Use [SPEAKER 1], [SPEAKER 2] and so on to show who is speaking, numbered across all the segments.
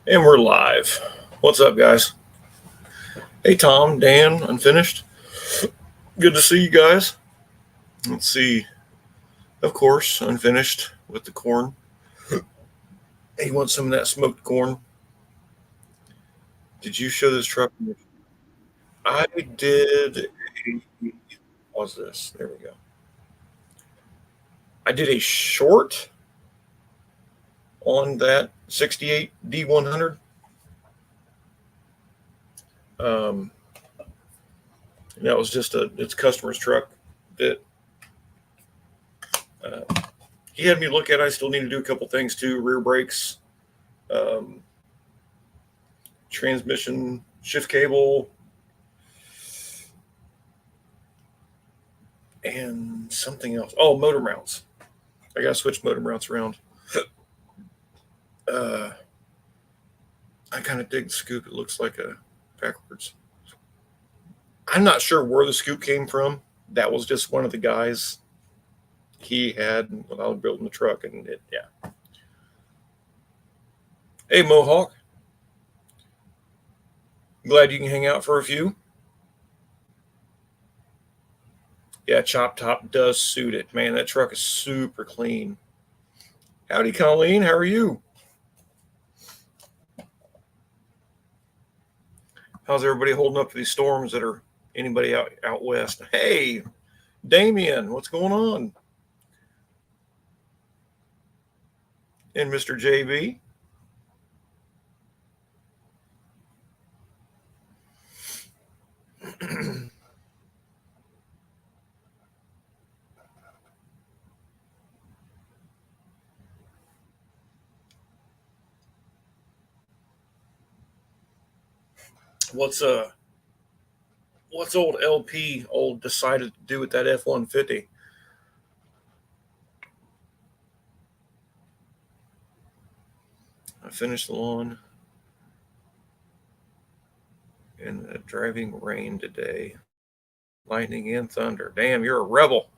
[SPEAKER 1] And we're live. What's up, guys? Hey, Tom, Dan, Unfinished. Good to see you guys. Let's see. Of course, Unfinished with the corn. He wants some of that smoked corn. Did you show this truck? I did. What's this? There we go. I did a short on that 68 D100. Um, that was just it's customer's truck that uh, he had me look at. I still need to do a couple things too: rear brakes, um, transmission, shift cable, and something else. Oh, motor mounts. I gotta switch motor mounts around. Uh, I kind of dig the scoop. It looks like a backwards. I'm not sure where the scoop came from. That was just one of the guys he had when I was building the truck, and yeah. Hey, Mohawk. Glad you can hang out for a few. Yeah, Chop Top does suit it. Man, that truck is super clean. Howdy, Colleen. How are you? How's everybody holding up to these storms that are anybody out west? Hey, Damien, what's going on? And Mr. JB. what's uh what's old LP decided to do with that F-150? I finished the lawn in the driving rain today. Lightning and thunder. Damn, you're a rebel.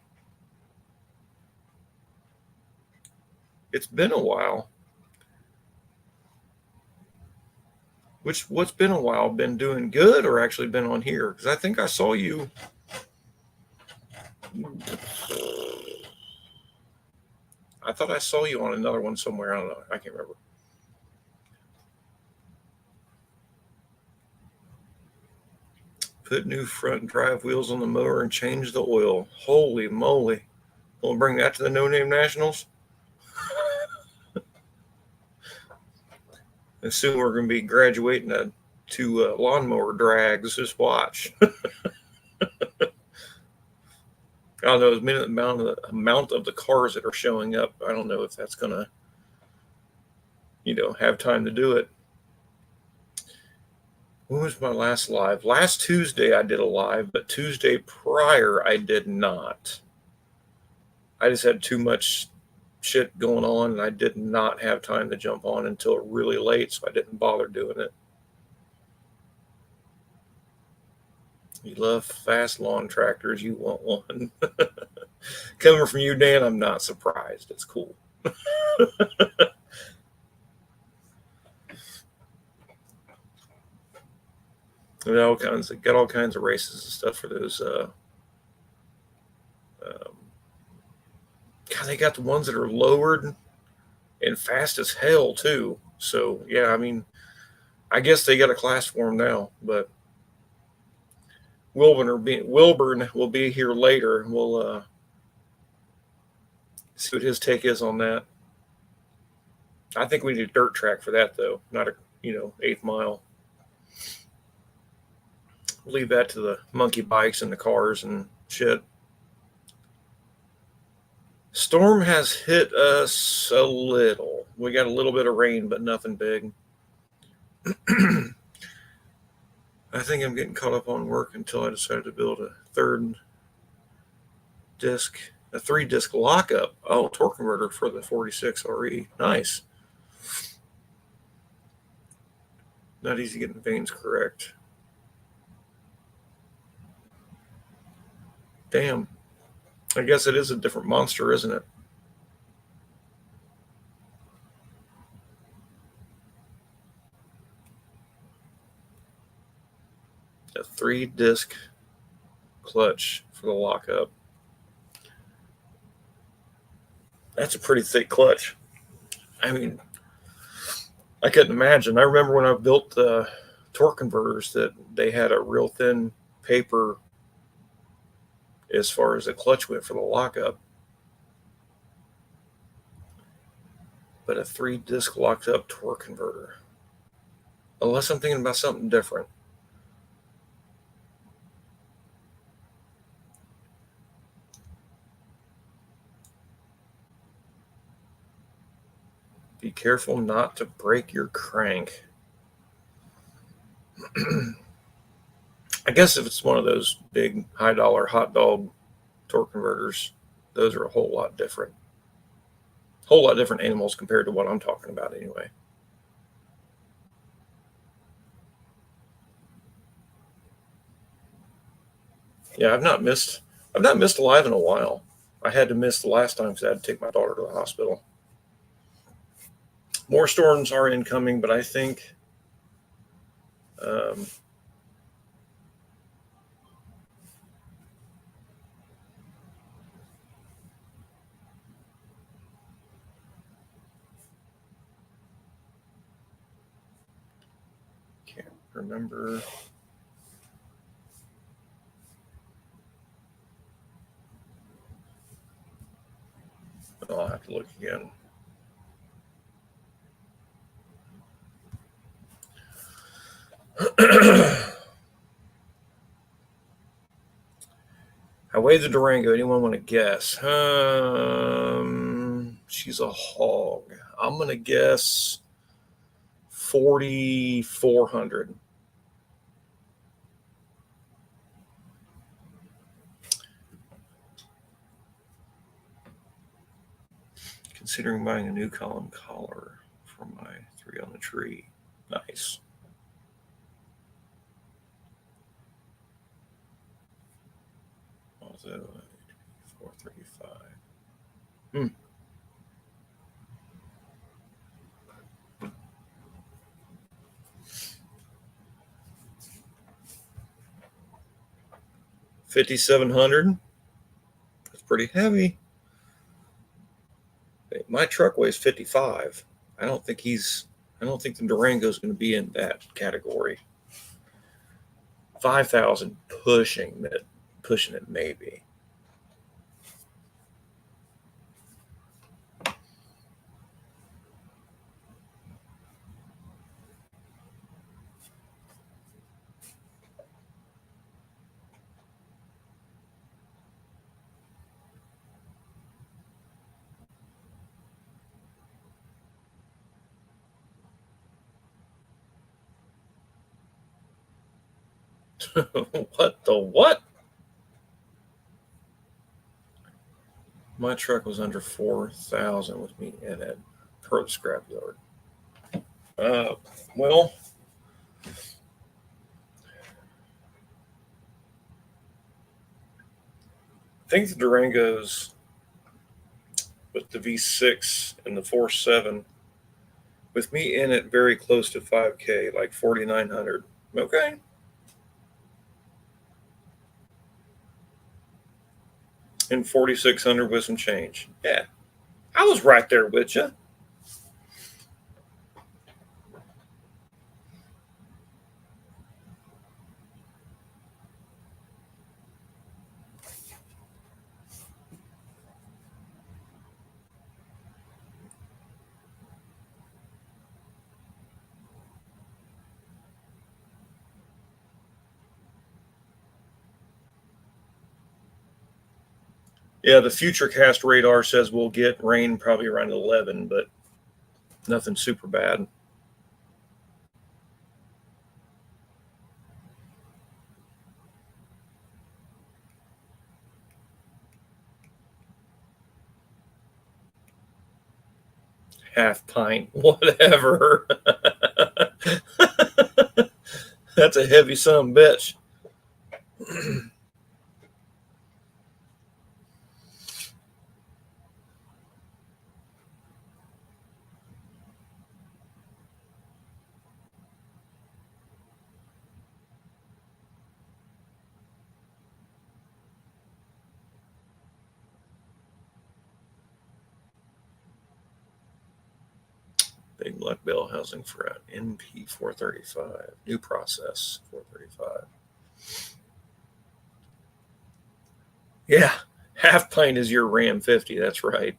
[SPEAKER 1] It's been a while. What's been a while? Been doing good or actually been on here? Because I think I saw you. I thought I saw you on another one somewhere. I don't know. I can't remember. Put new front drive wheels on the mower and change the oil. Holy moly. We'll bring that to the No Name Nationals. And soon we're going to be graduating to lawnmower drags. Just watch. I don't know. As many amount of the cars that are showing up, I don't know if that's going to, have time to do it. When was my last live? Last Tuesday I did a live, but Tuesday prior I did not. I just had too much shit going on, and I did not have time to jump on until really late, so I didn't bother doing it. You love fast lawn tractors. You want one. Coming from you, Dan, I'm not surprised. It's cool. Got all kinds of races and stuff for those. God, they got the ones that are lowered and fast as hell too. So yeah, I mean, I guess they got a class for them now. But Wilburn will be here later. We'll see what his take is on that. I think we need a dirt track for that though, not a 8th mile. Leave that to the monkey bikes and the cars and shit. Storm has hit us a little. We got a little bit of rain, but nothing big. I think I'm getting caught up on work until I decided to build a third disc, a 3-disc lockup. Oh, torque converter for the 46 RE. Nice. Not easy getting vanes correct. Damn. I guess it is a different monster, isn't it? A 3-disc clutch for the lockup. That's a pretty thick clutch. I mean, I couldn't imagine. I remember when I built the torque converters that they had a real thin paper as far as the clutch went for the lockup. But a 3-disc locked up torque converter. Unless I'm thinking about something different. Be careful not to break your crank. I guess if it's one of those big high dollar hot dog torque converters, those are a whole lot different. Whole lot different animals compared to what I'm talking about anyway. Yeah, I've not missed Alive in a while. I had to miss the last time because I had to take my daughter to the hospital. More storms are incoming, but I think can't remember. I'll have to look again. I weighed the Durango. Anyone want to guess? She's a hog. I'm going to guess 4,400. Considering buying a new column collar for my 3 on the tree. Nice. Also, 435. 5,700. That's pretty heavy. My truck weighs 55. I don't think the Durango is going to be in that category. 5,000 pushing it maybe. What the what? My truck was under 4,000 with me in it per the scrapyard. Well, I think the Durangos with the V6 and the 4.7, with me in it very close to 5K, like 4,900. Okay. And 4,600 with some change. Yeah. I was right there with you. Yeah, the Futurecast radar says we'll get rain probably around 11, but nothing super bad. Half pint, whatever. That's a heavy son of a bitch. Big Black Bell housing for an NP 435. New process 435. Yeah, half pint is your Ram 50. That's right.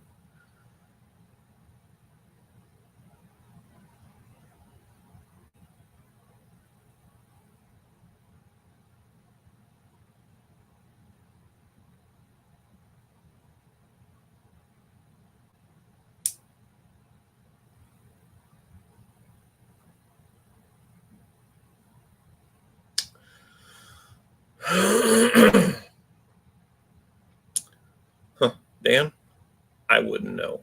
[SPEAKER 1] Huh, Dan, I wouldn't know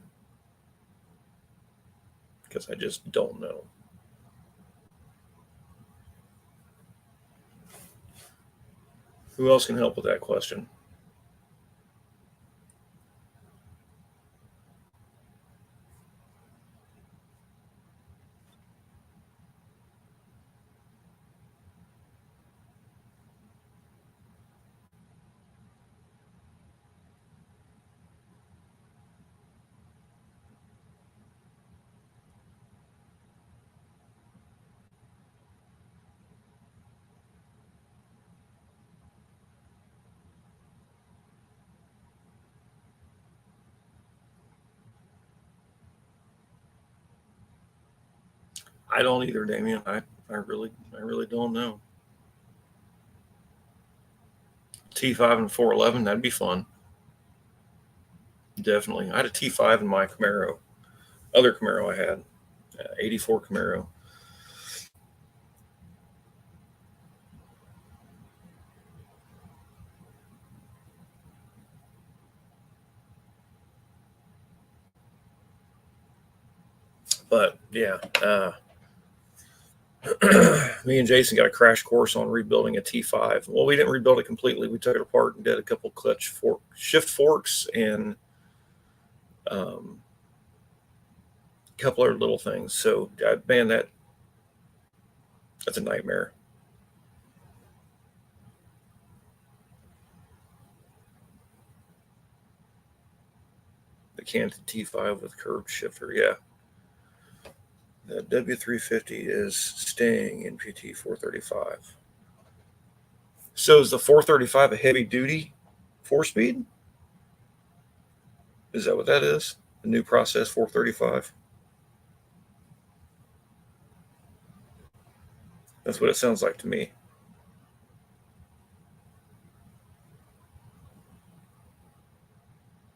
[SPEAKER 1] because I just don't know. Who else can help with that question? I don't either, Damien. I really don't know. T5 and 411, that'd be fun. Definitely. I had a T5 in my Camaro, other Camaro I had, 84 Camaro. But yeah, me and Jason got a crash course on rebuilding a T5. Well, we didn't rebuild it completely. We took it apart and did a couple shift forks and um, a couple other little things. So, man, that's a nightmare. The Canton T5 with curved shifter, yeah. The W350 is staying in PT 435. So is the 435 a heavy duty 4-speed? Is that what that is? The new process 435? That's what it sounds like to me.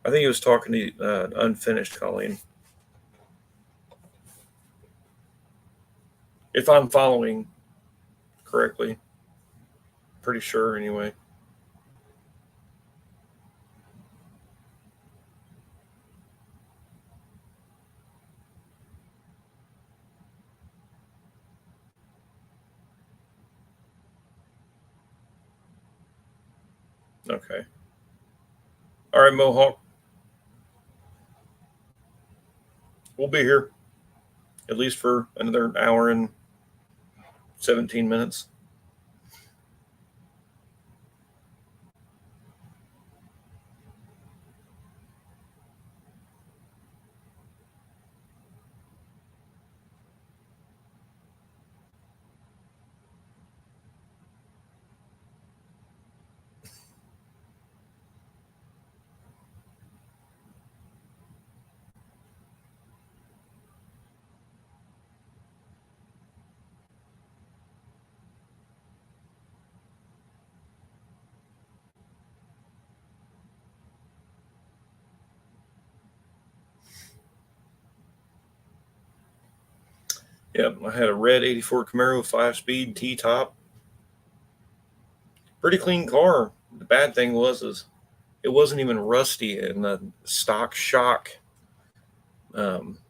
[SPEAKER 1] I think he was talking to unfinished, Colleen. If I'm following correctly, pretty sure anyway. Okay. All right, Mohawk. We'll be here at least for another hour and 17 minutes. Yep, I had a red 84 Camaro 5-speed T-top. Pretty clean car. The bad thing is it wasn't even rusty, and the stock shock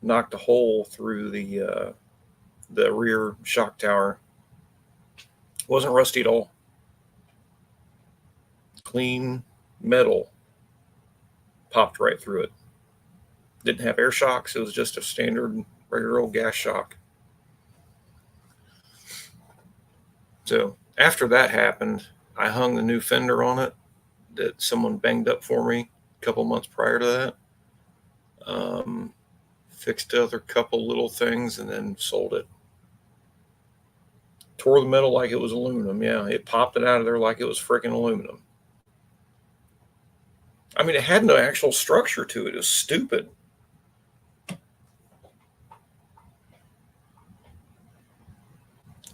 [SPEAKER 1] knocked a hole through the rear shock tower. It wasn't rusty at all. Clean metal popped right through it. Didn't have air shocks. It was just a standard regular old gas shock. So after that happened, I hung the new fender on it that someone banged up for me a couple months prior to that. fixed the other couple little things, and then sold it. Tore the metal like it was aluminum. Yeah, it popped it out of there like it was freaking aluminum. I mean, it had no actual structure to it. It was stupid.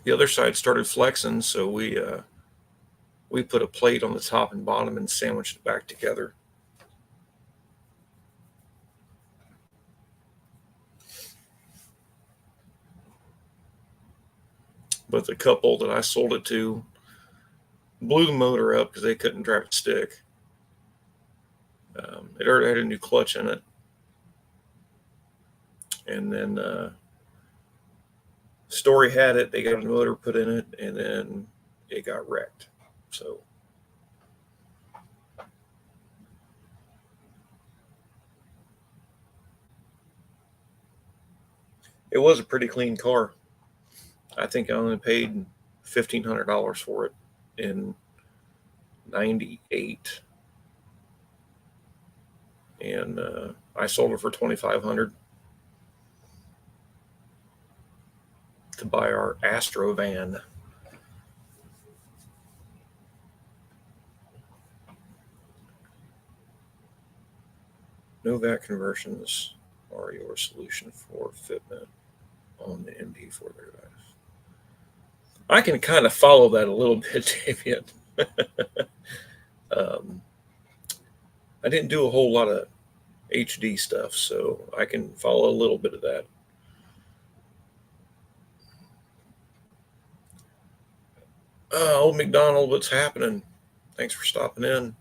[SPEAKER 1] The other side started flexing, so we put a plate on the top and bottom and sandwiched it back together. But the couple that I sold it to blew the motor up because they couldn't drive it stick. It already had a new clutch in it. And then Story had it. They got a motor put in it, and then it got wrecked. So it was a pretty clean car. I think I only paid $1,500 for it in '98, and I sold it for $2,500 to buy our Astro van. Novak conversions are your solution for fitment on the MD435. I can kind of follow that a little bit, David. I didn't do a whole lot of HD stuff, so I can follow a little bit of that. Old McDonald, what's happening? Thanks for stopping in.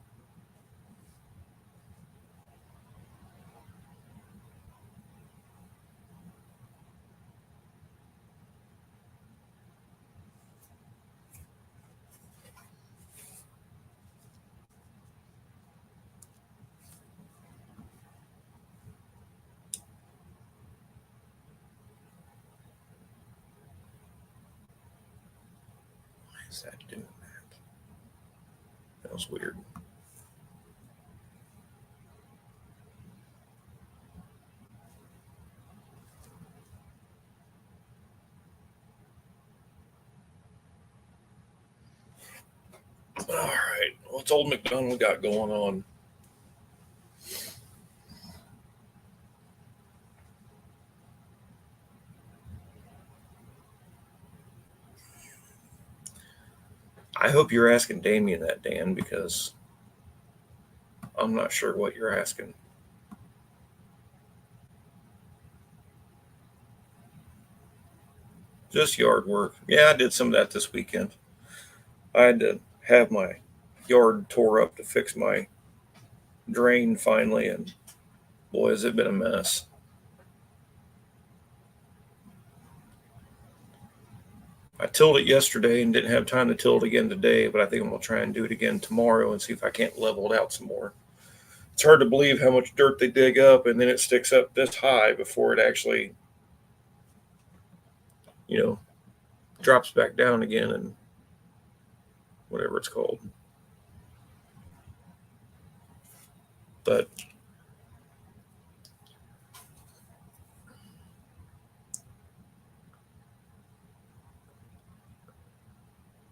[SPEAKER 1] Why is that doing that? That was weird. All right, what's old McDonald got going on? I hope you're asking Damien that, Dan, because I'm not sure what you're asking. Just yard work. Yeah, I did some of that this weekend. I had to have my yard tore up to fix my drain finally, and boy, has it been a mess. I tilled it yesterday and didn't have time to till it again today, but I think I'm going to try and do it again tomorrow and see if I can't level it out some more. It's hard to believe how much dirt they dig up, and then it sticks up this high before it actually, drops back down again and whatever it's called. But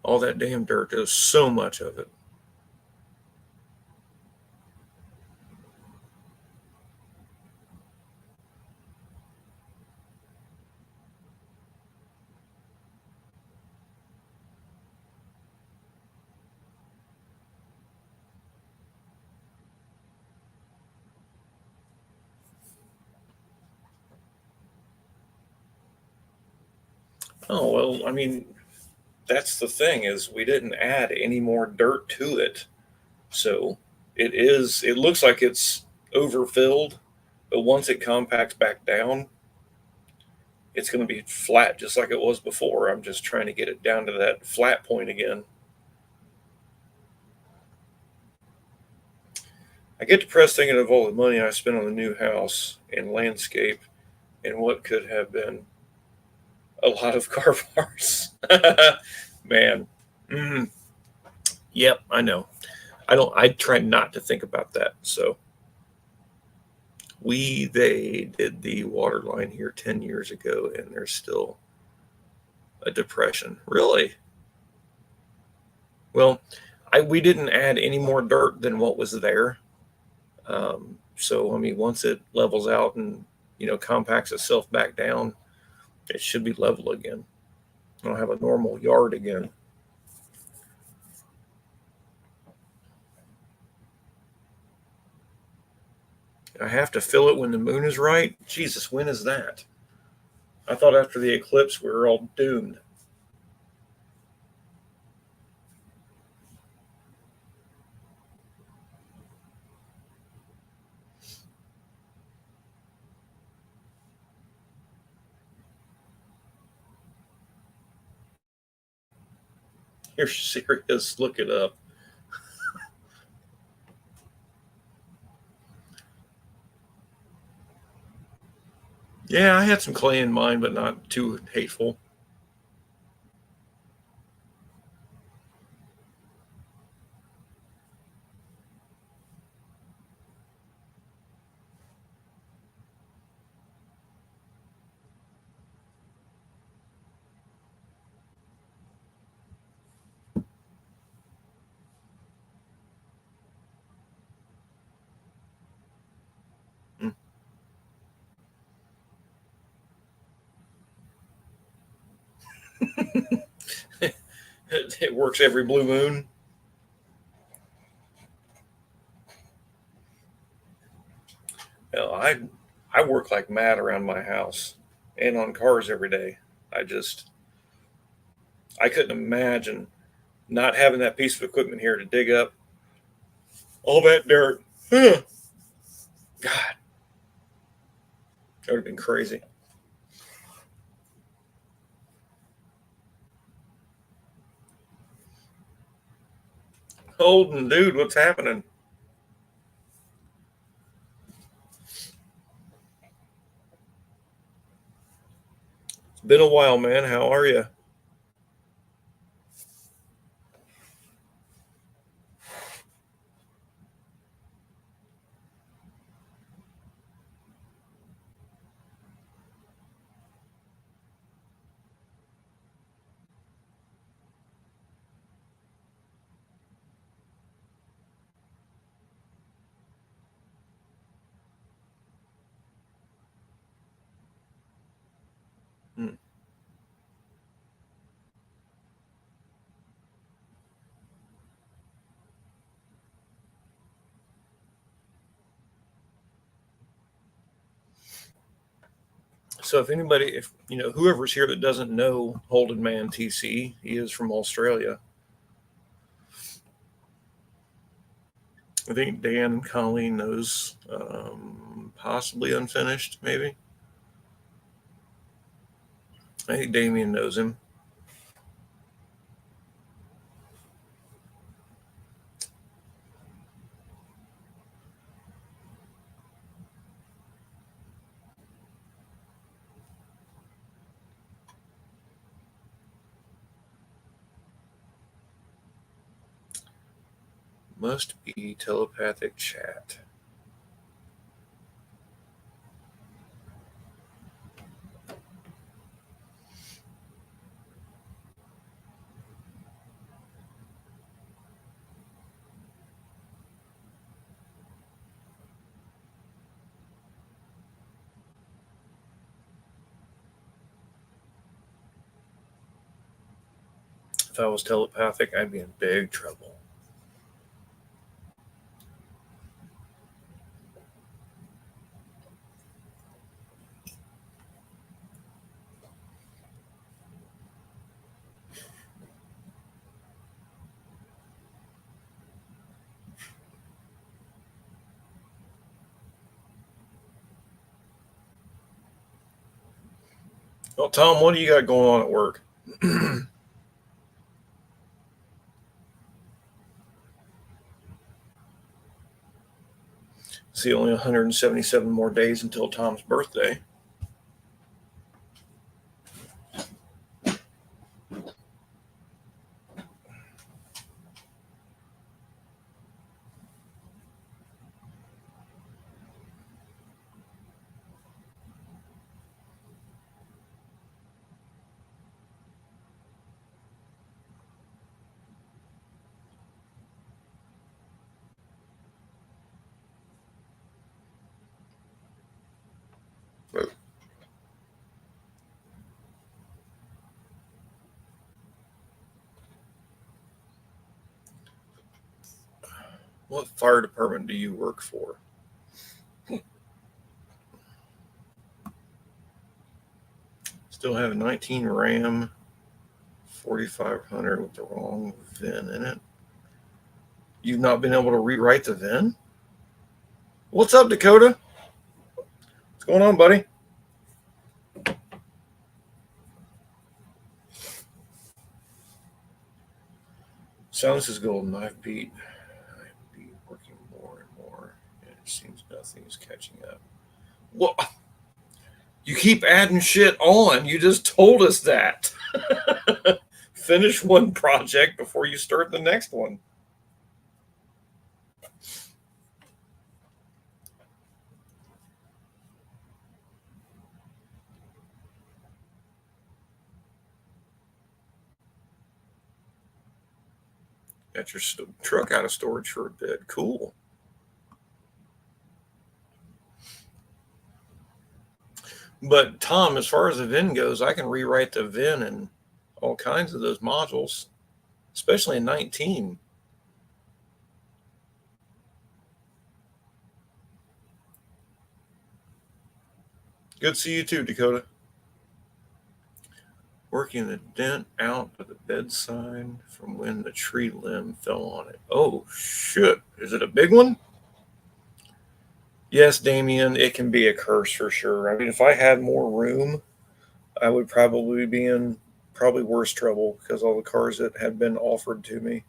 [SPEAKER 1] all that damn dirt, there's so much of it. Oh, well, I mean, that's the thing is we didn't add any more dirt to it. So it looks like it's overfilled, but once it compacts back down, it's going to be flat just like it was before. I'm just trying to get it down to that flat point again. I get depressed thinking of all the money I spent on the new house and landscape and what could have been a lot of car parts. Man. Mm, yep, I know. I try not to think about that. So They did the water line here 10 years ago, and there's still a depression. Really? Well, we didn't add any more dirt than what was there. So, I mean, once it levels out and, compacts itself back down, it should be level again. I'll have a normal yard again. I have to fill it when the moon is right. Jesus, when is that? I thought after the eclipse we were all doomed. You're serious? Look it up. Yeah, I had some clay in mine, but not too hateful. Mm. It works every blue moon. Hell, I work like mad around my house and on cars every day. I just I couldn't imagine not having that piece of equipment here to dig up all that dirt. God, that would have been crazy. Holden, dude, what's happening? It's been a while, man. How are you? Hmm. So if whoever's here that doesn't know Holden Man TC, he is from Australia. I think Dan and Colleen knows, possibly Unfinished, maybe. I think Damien knows him. Must be telepathic chat. If I was telepathic, I'd be in big trouble. Well, Tom, what do you got going on at work? See, only 177 more days until Tom's birthday. What fire department do you work for? Still have a 19 Ram 4500 with the wrong VIN in it. You've not been able to rewrite the VIN? What's up, Dakota? What's going on, buddy? Sounds is golden. I've beat working more and more, and it seems nothing is catching up. Well, you keep adding shit on. You just told us that. Finish one project before you start the next one. Got your truck out of storage for a bit. Cool. But Tom, as far as the VIN goes, I can rewrite the VIN in all kinds of those modules, especially in 19. Good to see you too, Dakota. Working the dent out of the bedside from when the tree limb fell on it. Oh, shit. Is it a big one? Yes, Damien, it can be a curse for sure. I mean, if I had more room, I would probably be in probably worse trouble because all the cars that had been offered to me.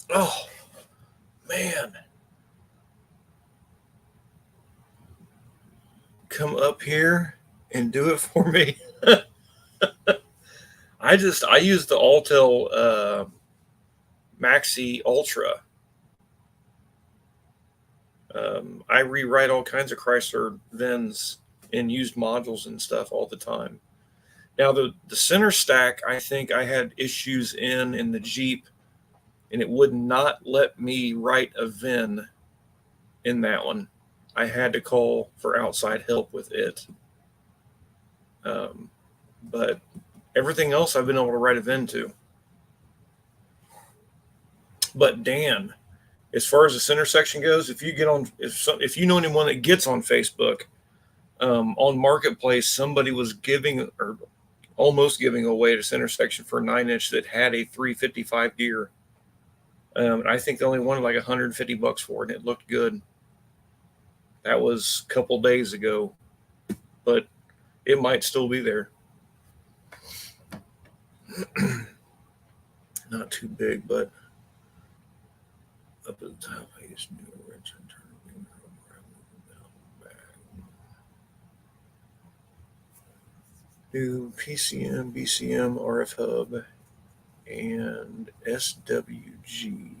[SPEAKER 1] Oh, man. Come up here and do it for me. I use the Altel Maxi Ultra. I rewrite all kinds of Chrysler VINs in used modules and stuff all the time. Now the center stack, I think I had issues in the Jeep, and it would not let me write a VIN in that one. I had to call for outside help with it. But everything else I've been able to write a VIN to. But Dan, as far as the center section goes, if you get on, if you know anyone that gets on Facebook, on Marketplace, somebody was giving or almost giving away the center section for a 9-inch that had a 355 gear. I think they only wanted like $150 for it, and it looked good. That was a couple days ago, but it might still be there. Not too big, but up at the top, I used to do a wrench and turn it back. New PCM, BCM, RF hub, and SWG.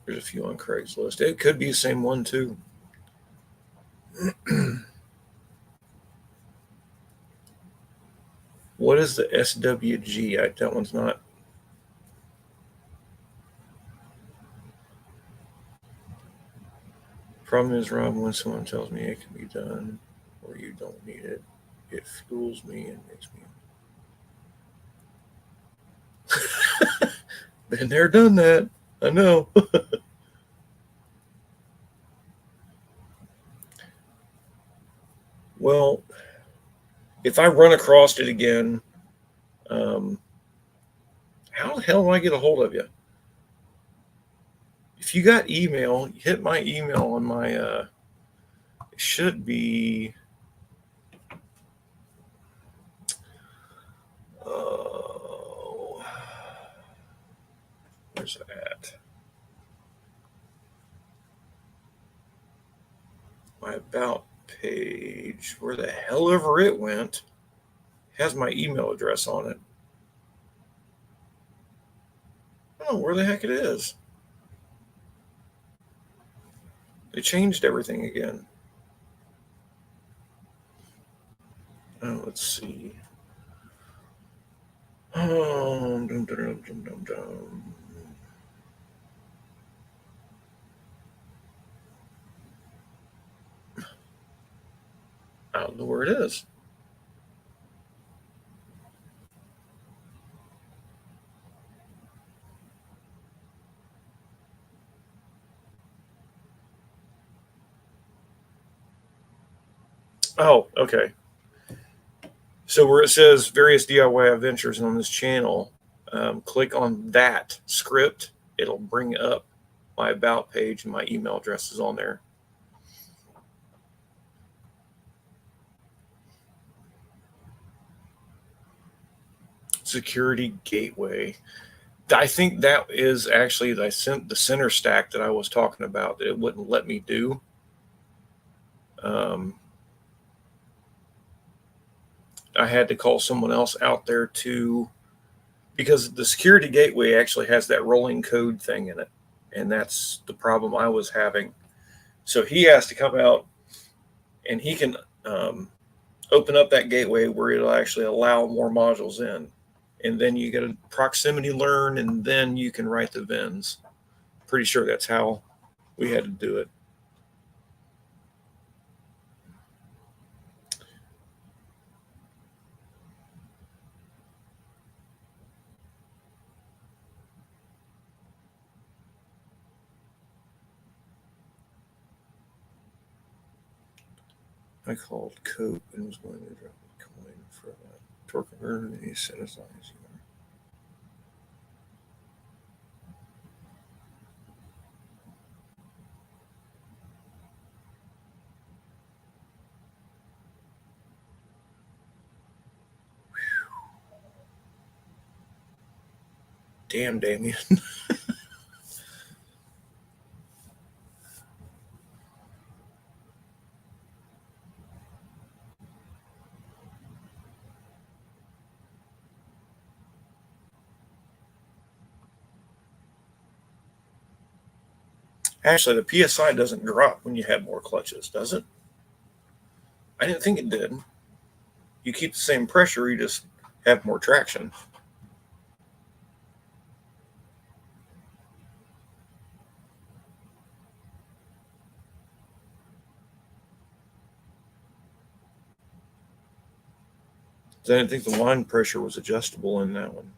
[SPEAKER 1] There's a few on Craigslist. It could be the same one too. What is the SWG? That one's not. Problem is, Rob, when someone tells me it can be done or you don't need it, it fuels me and makes me. Been there, done that. I know. Well, if I run across it again, how the hell do I get a hold of you? If you got email, hit my email on my. It should be. Where's it at? My about page, where the hell ever it went, has my email address on it. I don't know where the heck it is. They changed everything again. Oh, let's see. Dum, dum, dum, dum, dum, dum. I don't know where it is. Oh, okay. So where it says various DIY adventures on this channel, click on that script. It'll bring up my about page and my email address is on there. Security gateway. I think that is actually the center stack that I was talking about that it wouldn't let me do. I had to call someone else out there because the security gateway actually has that rolling code thing in it. And that's the problem I was having. So he has to come out and he can open up that gateway where it'll actually allow more modules in. And then you get a proximity learn, and then you can write the VINs. Pretty sure that's how we had to do it. I called Cope and was going to drop a coin for that torque converter, and he said as long as you are. Damn, Damien. Actually, the PSI doesn't drop when you have more clutches, does it? I didn't think it did. You keep the same pressure, you just have more traction. I didn't think the line pressure was adjustable in that one.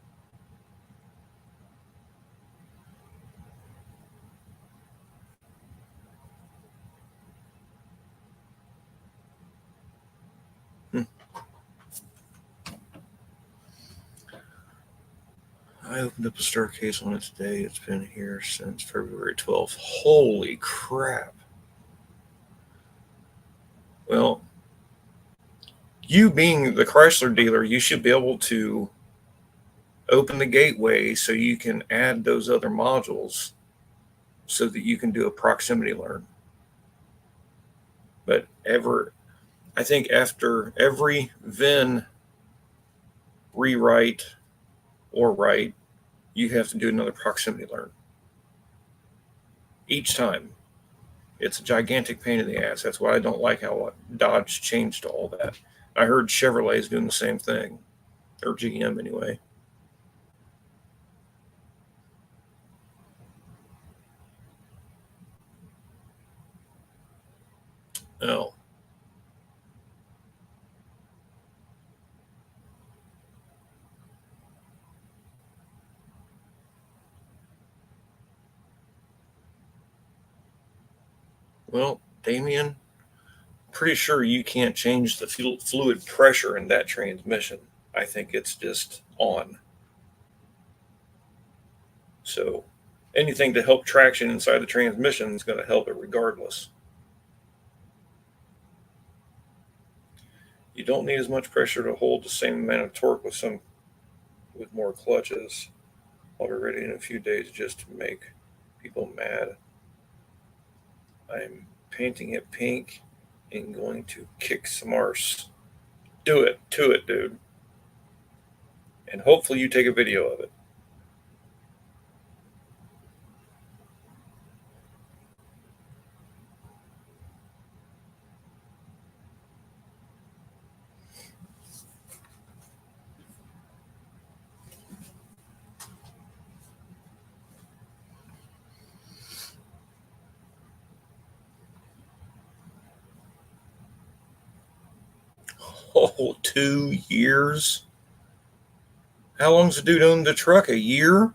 [SPEAKER 1] I opened up a star case on it today. It's been here since February 12th. Holy crap. Well, you being the Chrysler dealer, you should be able to open the gateway so you can add those other modules so that you can do a proximity learn. But I think after every VIN rewrite or write, you have to do another proximity learn each time. It's a gigantic pain in the ass. That's why I don't like how Dodge changed all that. I heard Chevrolet's doing the same thing, or GM anyway. Oh. Well, Damien, pretty sure you can't change the fluid pressure in that transmission. I think it's just on. So anything to help traction inside the transmission is going to help it regardless. You don't need as much pressure to hold the same amount of torque with more clutches. I'll be ready in a few days just to make people mad. I'm painting it pink and going to kick some arse. Do it to it, dude. And hopefully you take a video of it. Oh, 2 years? How long's the dude owned the truck? A year?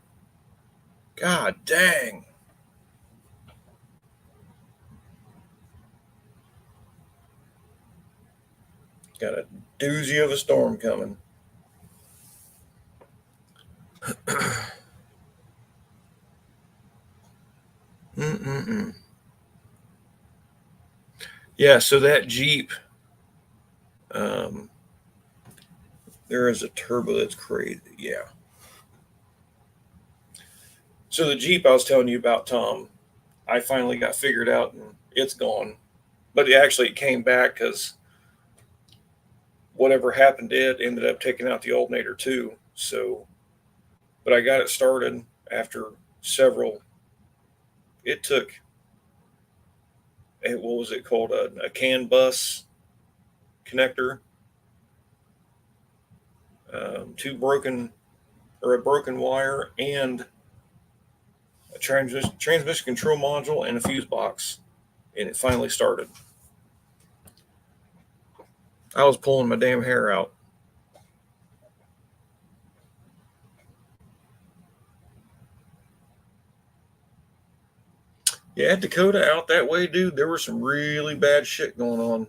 [SPEAKER 1] God dang. Got a doozy of a storm coming. Mm-mm-mm. Yeah, so that Jeep, um, there is a turbo that's crazy. Yeah. So the Jeep I was telling you about, Tom, I finally got figured out and it's gone. But it came back because whatever happened to it ended up taking out the alternator too. So, but I got it started after several. It took, what was it called? A CAN bus connector, two broken or a broken wire, and a transmission control module and a fuse box, and it finally started. I was pulling my damn hair out. Yeah, Dakota out that way, dude. There was some really bad shit going on.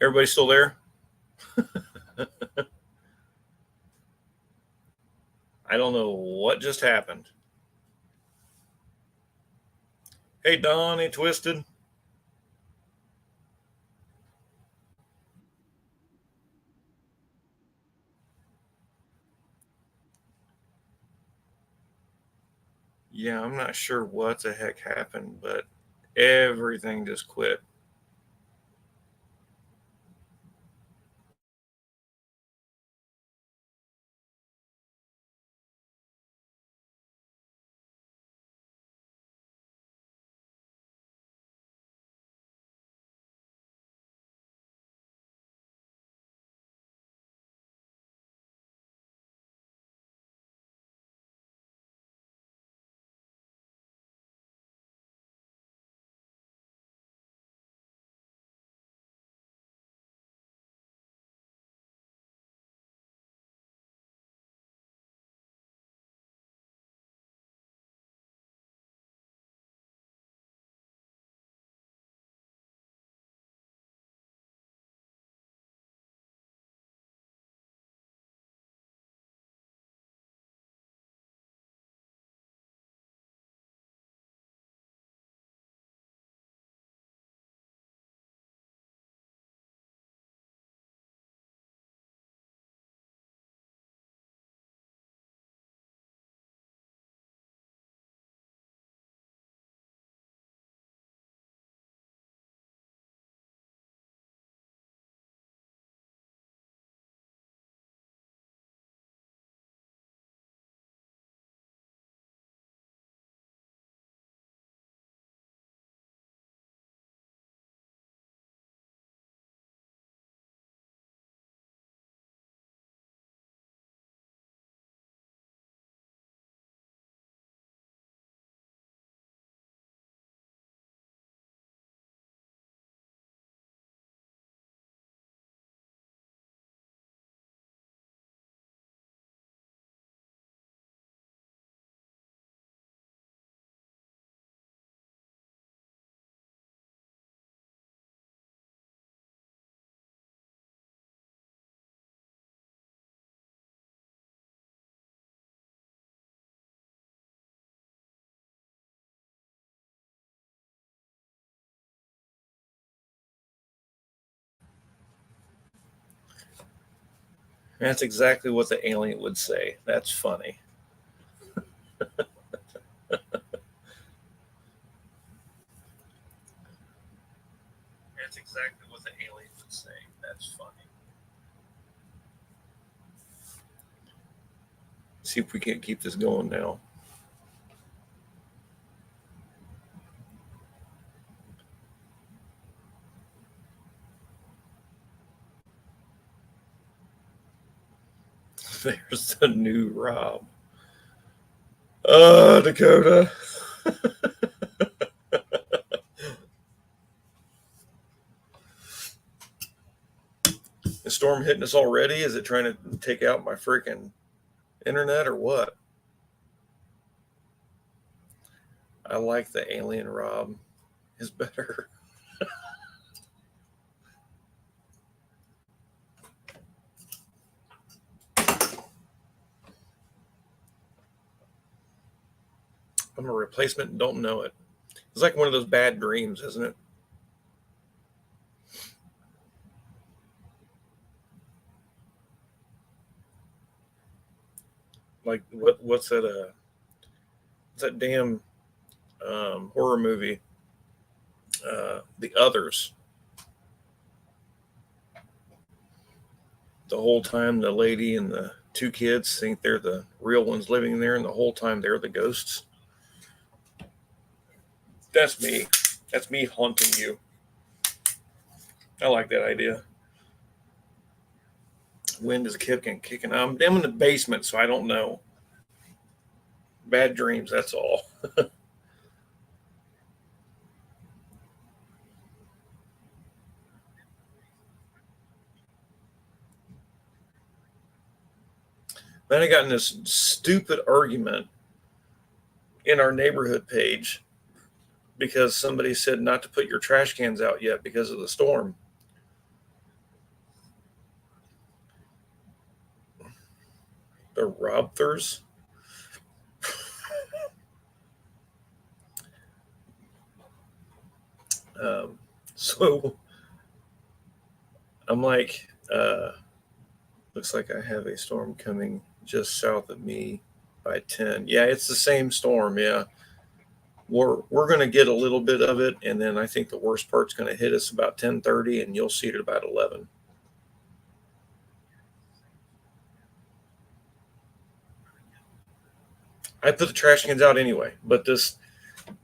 [SPEAKER 1] Everybody still there? I don't know what just happened. Hey, Don, hey, Twisted. Yeah, I'm not sure what the heck happened, but everything just quit. That's exactly what the alien would say. That's funny. That's exactly what the alien would say. That's funny. See if we can't keep this going now. There's the new Rob. Dakota. The storm hitting us already? Is it trying to take out my freaking internet or what? I like the alien Rob. Is better. I'm a replacement and don't know it. It's like one of those bad dreams, isn't it? Like what's that what's that damn horror movie? The Others. The whole time the lady and the two kids think they're the real ones living there, and the whole time they're the ghosts. That's me. That's me haunting you. I like that idea. Wind is kicking. I'm in the basement, so I don't know. Bad dreams, that's all. Then I got in this stupid argument in our neighborhood page because somebody said not to put your trash cans out yet because of the storm. The Robthers. So I'm like, looks like I have a storm coming just south of me by 10. Yeah, it's the same storm. Yeah, we're going to get a little bit of it, and then I think the worst part's going to hit us about 10:30, and you'll see it at about 11. I put the trash cans out anyway, but this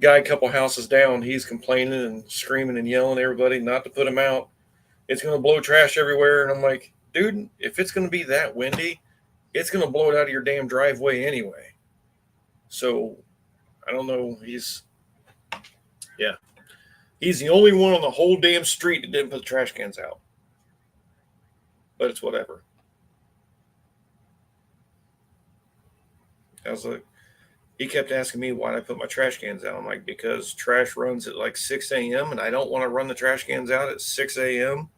[SPEAKER 1] guy a couple houses down, he's complaining and screaming and yelling at everybody not to put them out. It's going to blow trash everywhere, and I'm like, dude, if it's going to be that windy, it's going to blow it out of your damn driveway anyway. So I don't know. Yeah, he's the only one on the whole damn street that didn't put the trash cans out. But it's whatever. I was like, he kept asking me why I put my trash cans out. I'm like, because trash runs at like 6 a.m. and I don't want to run the trash cans out at 6 a.m.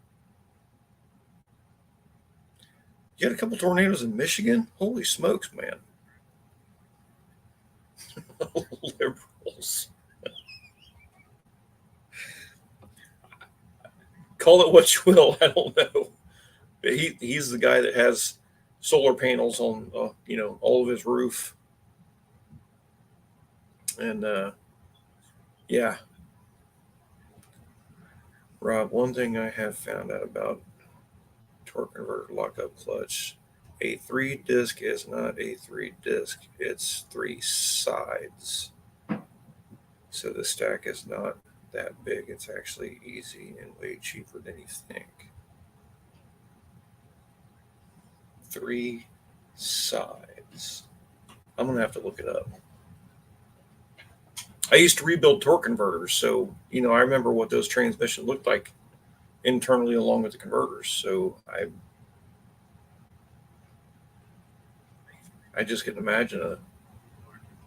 [SPEAKER 1] You had a couple tornadoes in Michigan? Holy smokes, man. Liberals. Call it what you will. I don't know. But he's the guy that has solar panels on all of his roof. And yeah, Rob, one thing I have found out about torque converter lockup clutch, a three disc is not a three disc, it's three sides. So the stack is not that big. It's actually easy and way cheaper than you think. Three sides. I'm going to have to look it up. I used to rebuild torque converters, so I remember what those transmissions looked like internally along with the converters. So I just can imagine a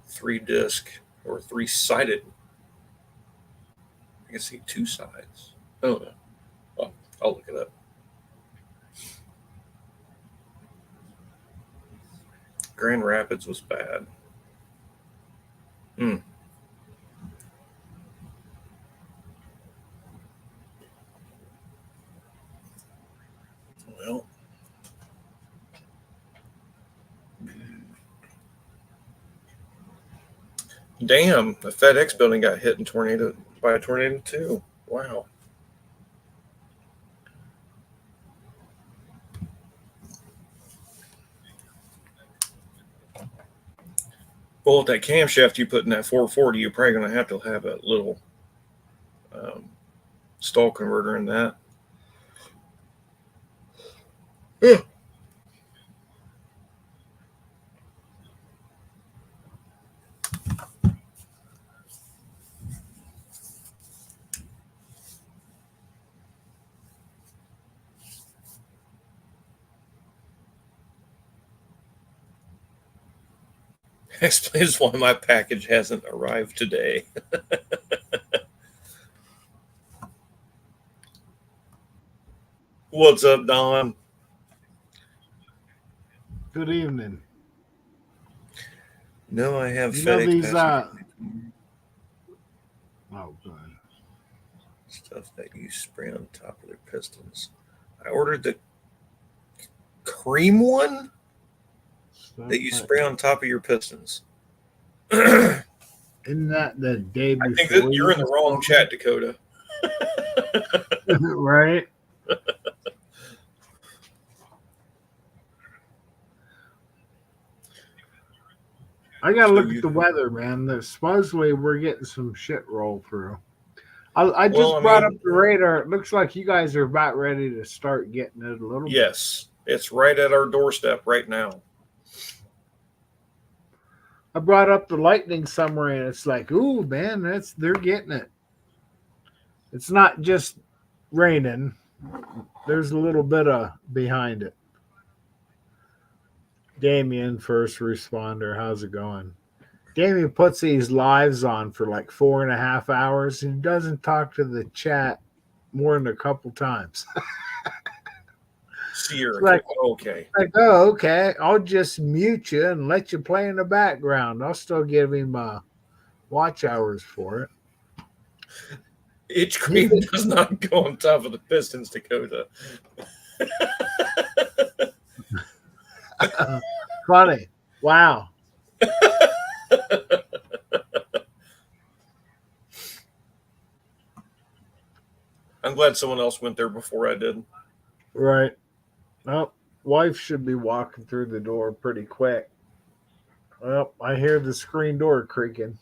[SPEAKER 1] three disc or three sided. I can see two sides. Oh no. Well, I'll look it up. Grand Rapids was bad. Hmm. Well, Damn, the FedEx building got hit by a tornado too. Wow. Well, with that camshaft you put in that 440, you're probably going to have a little stall converter in that. Yeah. Explains why my package hasn't arrived today. What's up, Don?
[SPEAKER 2] Good evening.
[SPEAKER 1] No, I have
[SPEAKER 2] You know
[SPEAKER 1] FedEx
[SPEAKER 2] these
[SPEAKER 1] passenger
[SPEAKER 2] oh good.
[SPEAKER 1] stuff that you spray on top of their pistons. I ordered the cream one that you spray on top of your pistons. I
[SPEAKER 2] Isn't that the day before?
[SPEAKER 1] think that you're in the wrong chat, Dakota.
[SPEAKER 2] Right? I gotta look at the weather, man. Supposedly we're getting some shit roll through. I just brought up the radar. It looks like you guys are about ready to start getting it a little bit.
[SPEAKER 1] Yes, it's right at our doorstep right now.
[SPEAKER 2] I brought up the lightning somewhere, and it's like, ooh, man, they're getting it. It's not just raining. There's a little bit of behind it. Damien, first responder, how's it going? Damien puts these lives on for like 4.5 hours and doesn't talk to the chat more than a couple times.
[SPEAKER 1] Sierra, okay.
[SPEAKER 2] Like, oh, okay. I'll just mute you and let you play in the background. I'll still give him watch hours for it.
[SPEAKER 1] Itch cream does not go on top of the pistons, Dakota.
[SPEAKER 2] Funny. Wow.
[SPEAKER 1] I'm glad someone else went there before I did.
[SPEAKER 2] Right. Well, wife should be walking through the door pretty quick. Well, I hear the screen door creaking.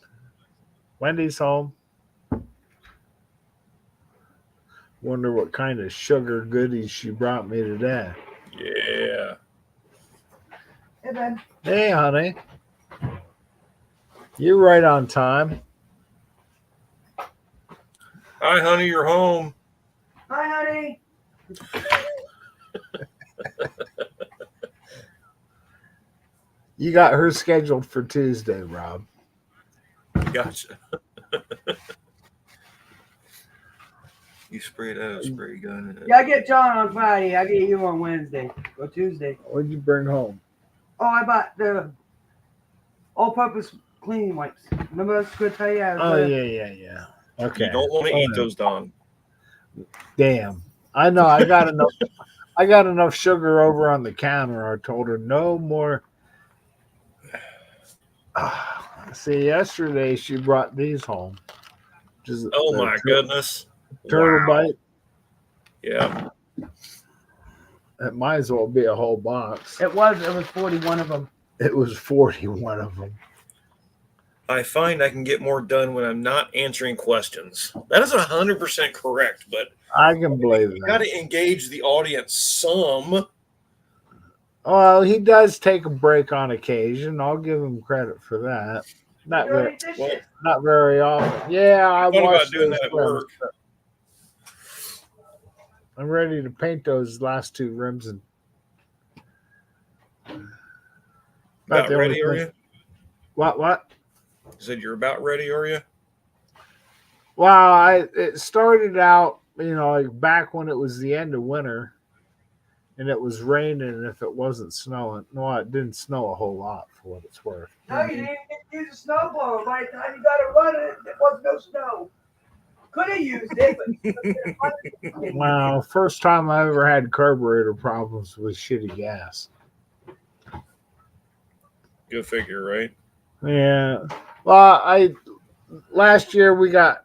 [SPEAKER 2] Wendy's home. Wonder what kind of sugar goodies she brought me today.
[SPEAKER 1] Yeah.
[SPEAKER 3] Hey, Ben.
[SPEAKER 2] Hey, honey. You're right on time.
[SPEAKER 1] Hi, honey, you're home.
[SPEAKER 3] Hi, honey.
[SPEAKER 2] You got her scheduled for Tuesday, Rob.
[SPEAKER 1] Gotcha. You sprayed out a spray gun.
[SPEAKER 3] Yeah, I get John on Friday. I get you on Wednesday or Tuesday.
[SPEAKER 2] What'd you bring home?
[SPEAKER 3] Oh, I bought the all-purpose cleaning wipes. Remember I was going to tell you?
[SPEAKER 2] Yeah. Okay.
[SPEAKER 1] You don't want to eat those, Don.
[SPEAKER 2] Damn. I know. I got enough. I got enough sugar over on the counter. I told her no more. See, yesterday she brought these home.
[SPEAKER 1] Oh my goodness!
[SPEAKER 2] Turtle bite.
[SPEAKER 1] Yeah.
[SPEAKER 2] It might as well be a whole box.
[SPEAKER 3] It was 41 of them.
[SPEAKER 2] It was 41 of them.
[SPEAKER 1] I find I can get more done when I'm not answering questions. That is 100% correct, but
[SPEAKER 2] I can believe
[SPEAKER 1] you got to engage the audience some.
[SPEAKER 2] Well, he does take a break on occasion. I'll give him credit for that. Not very often. Yeah, I
[SPEAKER 1] thought
[SPEAKER 2] watched
[SPEAKER 1] about doing that at work.
[SPEAKER 2] I'm ready to paint those last two rims and.
[SPEAKER 1] About ready, are you?
[SPEAKER 2] What?
[SPEAKER 1] You said you're about ready, are you?
[SPEAKER 2] Well, it started out, like back when it was the end of winter, and it was raining. And if it wasn't snowing, no, it didn't snow a whole lot for what it's worth.
[SPEAKER 3] No, you didn't get to use a snowblower. By the time you got to run it, there was no snow. Could have used it, but
[SPEAKER 2] Wow, first time I ever had carburetor problems with shitty gas.
[SPEAKER 1] Go figure, right?
[SPEAKER 2] Yeah. Well, last year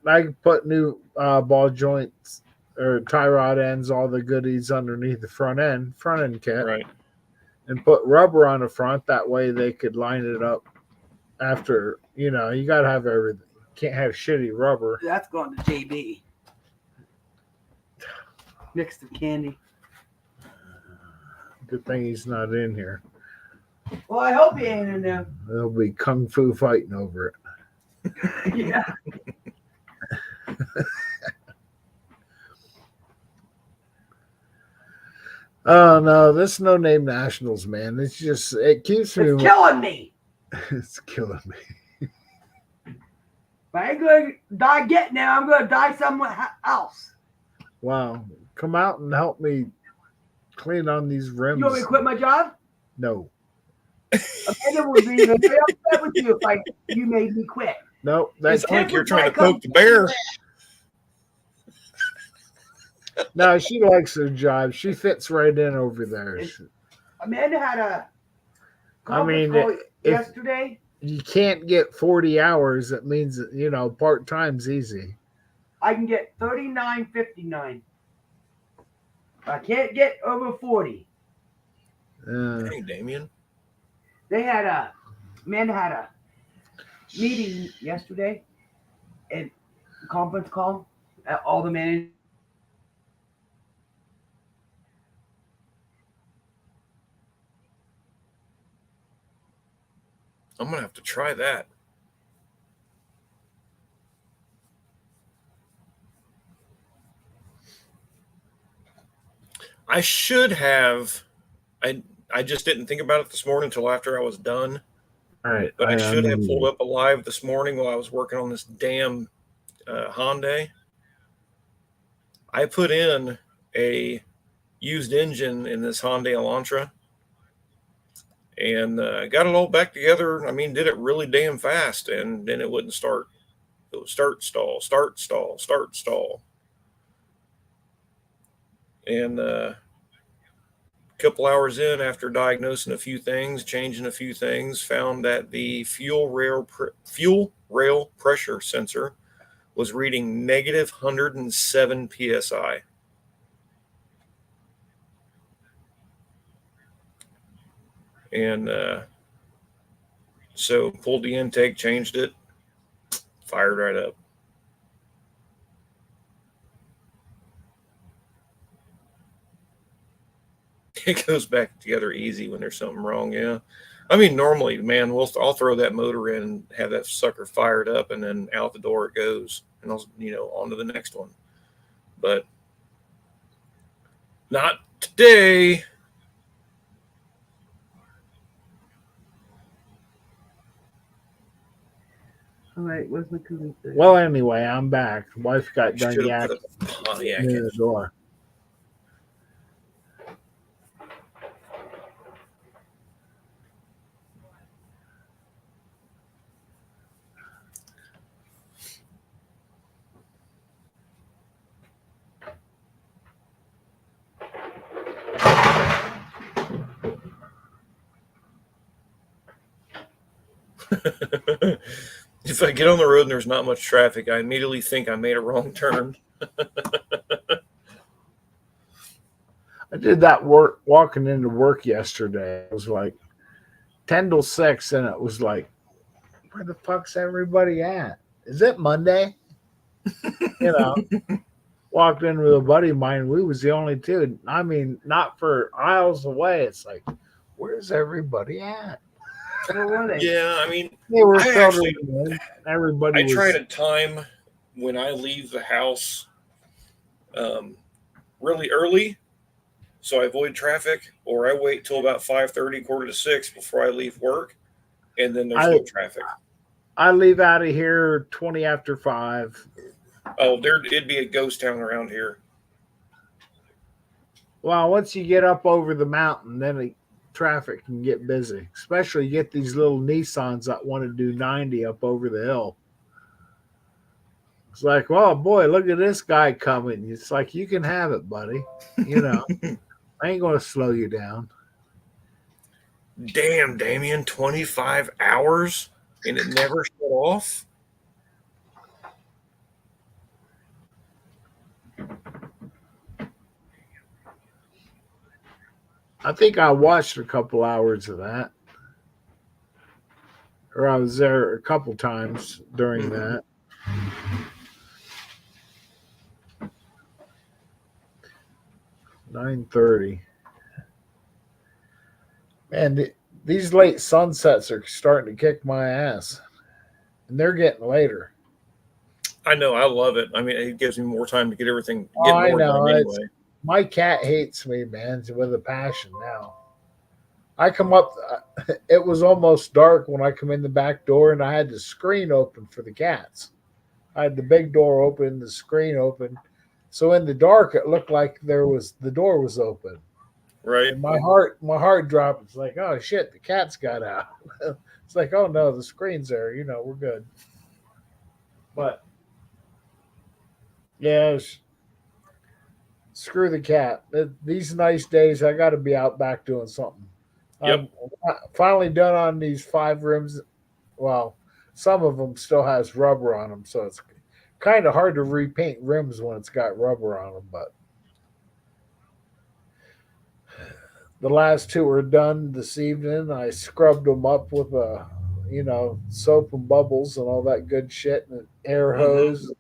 [SPEAKER 2] I put new ball joints or tie rod ends, all the goodies underneath the front end kit,
[SPEAKER 1] Right.
[SPEAKER 2] and put rubber on the front. That way they could line it up after. You got to have everything. Can't have shitty rubber.
[SPEAKER 3] That's going to JB. Next to candy.
[SPEAKER 2] Good thing he's not in here.
[SPEAKER 3] Well, I hope he ain't in there.
[SPEAKER 2] They'll be kung fu fighting over it.
[SPEAKER 3] Yeah.
[SPEAKER 2] Oh no, this No Name Nationals, man. It keeps me.
[SPEAKER 3] It's killing me.
[SPEAKER 2] It's killing me.
[SPEAKER 3] If I ain't going to die getting there, I'm going to die somewhere else.
[SPEAKER 2] Wow. Come out and help me clean on these rims.
[SPEAKER 3] You want me to quit my job?
[SPEAKER 2] No.
[SPEAKER 3] Amanda would be very upset with you if you made me quit.
[SPEAKER 2] No,
[SPEAKER 1] It's like you're trying to poke the bear.
[SPEAKER 2] No, she likes her job. She fits right in over there.
[SPEAKER 3] Amanda had a
[SPEAKER 2] I mean,
[SPEAKER 3] conference call yesterday.
[SPEAKER 2] You can't get 40 hours. That means part time's easy.
[SPEAKER 3] I can get 39.59. I can't get over 40.
[SPEAKER 1] Hey, Damien.
[SPEAKER 3] Amanda had a meeting yesterday, and conference call at all the managers.
[SPEAKER 1] I'm going to have to try that. I should have. I just didn't think about it this morning until after I was done.
[SPEAKER 2] All right.
[SPEAKER 1] But I should have pulled up a live this morning while I was working on this damn Hyundai. I put in a used engine in this Hyundai Elantra and got it all back together. I mean, did it really damn fast, and then it wouldn't start. It would start, stall, start, stall, start, stall. And a couple hours in, after diagnosing a few things, changing a few things, found that the fuel rail pressure sensor was reading negative 107 psi. And so pulled the intake, changed it, fired right up. It goes back together easy when there's something wrong. Yeah. I mean, normally, man, I'll throw that motor in and have that sucker fired up, and then out the door it goes, and I'll, on to the next one. But not today.
[SPEAKER 3] All right, where's my cooling?
[SPEAKER 2] Well, anyway, I'm back. Wife got done
[SPEAKER 1] Should've
[SPEAKER 2] yakking
[SPEAKER 1] put a Pontiac
[SPEAKER 2] near
[SPEAKER 1] in.
[SPEAKER 2] the door.
[SPEAKER 1] If I get on the road and there's not much traffic, I immediately think I made a wrong turn.
[SPEAKER 2] I did that work walking into work yesterday. It was like 10 till 6, and it was like, where the fuck's everybody at? Is it Monday? Walked in with a buddy of mine. We was the only two. I mean, not for aisles away. It's like, where's everybody at?
[SPEAKER 3] Where were they?
[SPEAKER 1] Yeah, I mean,
[SPEAKER 2] They were
[SPEAKER 1] I actually-
[SPEAKER 2] filtering in. Everybody
[SPEAKER 1] I
[SPEAKER 2] was.
[SPEAKER 1] try to time when I leave the house really early so I avoid traffic, or I wait till about 5:30, 5:45 before I leave work, and then there's no traffic.
[SPEAKER 2] I leave out of here 20 after 5.
[SPEAKER 1] Oh, it'd be a ghost town around here.
[SPEAKER 2] Well, once you get up over the mountain, then traffic can get busy. Especially you get these little Nissans that want to do 90 up over the hill. It's like, oh boy, look at this guy coming. It's like, you can have it, buddy. I ain't going to slow you down.
[SPEAKER 1] Damn, Damien, 25 hours? and it never shut off.
[SPEAKER 2] I think I watched a couple hours of that. Or I was there a couple times during that. $9:30. Man, these late sunsets are starting to kick my ass. And they're getting later.
[SPEAKER 1] I know, I love it. I mean, it gives me more time to get everything
[SPEAKER 2] I
[SPEAKER 1] more
[SPEAKER 2] know.
[SPEAKER 1] done anyway.
[SPEAKER 2] My cat hates me, man, with a passion now. I come up, it was almost dark when I come in the back door, and I had the screen open for the cats. I had the big door open, the screen open. So in the dark, it looked like the door was open.
[SPEAKER 1] Right.
[SPEAKER 2] And my heart dropped. It's like, oh shit, the cats got out. It's like, oh no, the screen's there. We're good. But yeah, screw the cat. These nice days, I got to be out back doing something.
[SPEAKER 1] Yep.
[SPEAKER 2] I'm finally done on these 5 rims. Well, some of them still has rubber on them, so it's kind of hard to repaint rims when it's got rubber on them. But the last 2 are done this evening. I scrubbed them up with soap and bubbles and all that good shit, and an air hose,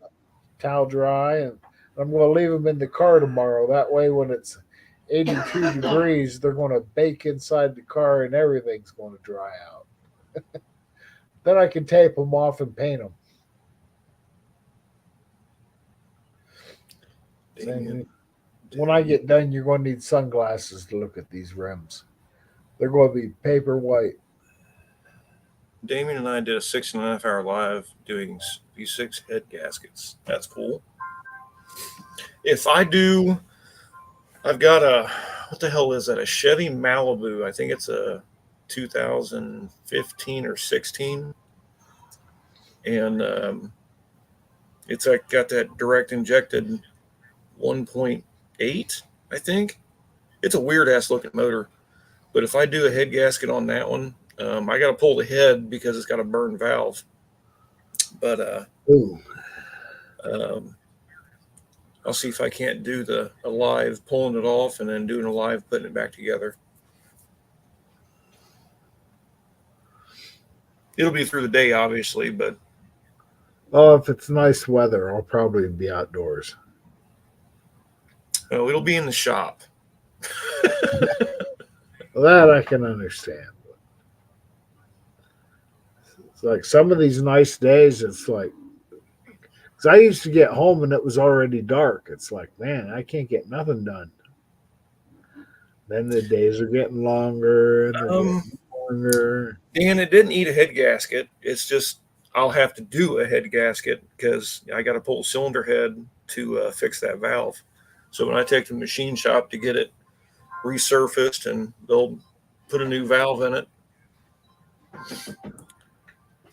[SPEAKER 2] towel dry, and I'm going to leave them in the car tomorrow. That way, when it's 82 degrees, they're going to bake inside the car, and everything's going to dry out. Then I can tape them off and paint them. When I get done, you're going to need sunglasses to look at these rims. They're going to be paper white.
[SPEAKER 1] Damien and I did a 6.5 hour live doing V6 head gaskets. That's cool. If I do, I've got what the hell is that? A Chevy Malibu. I think it's a 2015 or 16. And it's got that direct injected 1.8, I think. It's a weird ass looking motor. But if I do a head gasket on that one, I got to pull the head because it's got a burn valve. But I'll see if I can't do a live pulling it off and then doing a live putting it back together. It'll be through the day, obviously, but
[SPEAKER 2] if it's nice weather, I'll probably be outdoors.
[SPEAKER 1] it'll be in the shop.
[SPEAKER 2] That I can understand. It's like some of these nice days, it's like, because I used to get home and it was already dark. It's like, man, I can't get nothing done. Then the days are getting longer and getting longer.
[SPEAKER 1] Dan, it didn't need a head gasket. It's just I'll have to do a head gasket because I got to pull a cylinder head to fix that valve. So when I take to the machine shop to get it resurfaced, and they'll put a new valve in it.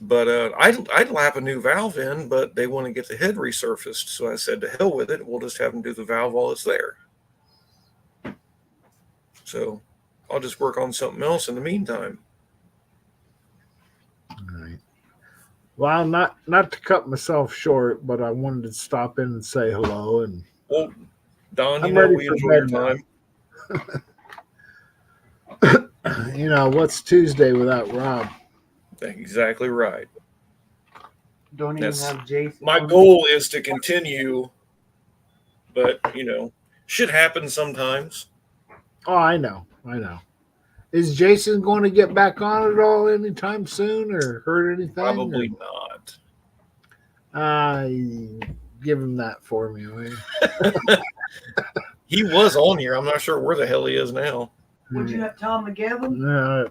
[SPEAKER 1] But I'd lap a new valve in, but they want to get the head resurfaced. So I said, to hell with it. We'll just have them do the valve while it's there. So I'll just work on something else in the meantime.
[SPEAKER 2] All right. Well, not to cut myself short, but I wanted to stop in and say hello. And
[SPEAKER 1] well, Don, we enjoy your time.
[SPEAKER 2] What's Tuesday without Rob?
[SPEAKER 1] Exactly right.
[SPEAKER 3] Don't even have Jason.
[SPEAKER 1] My goal is to continue, but shit happens sometimes.
[SPEAKER 2] Oh, I know. Is Jason going to get back on at all anytime soon, or hurt anything?
[SPEAKER 1] Probably not.
[SPEAKER 2] Give him that for me, will you?
[SPEAKER 1] He was on here. I'm not sure where the hell he is now.
[SPEAKER 3] Would you have Tom to give him?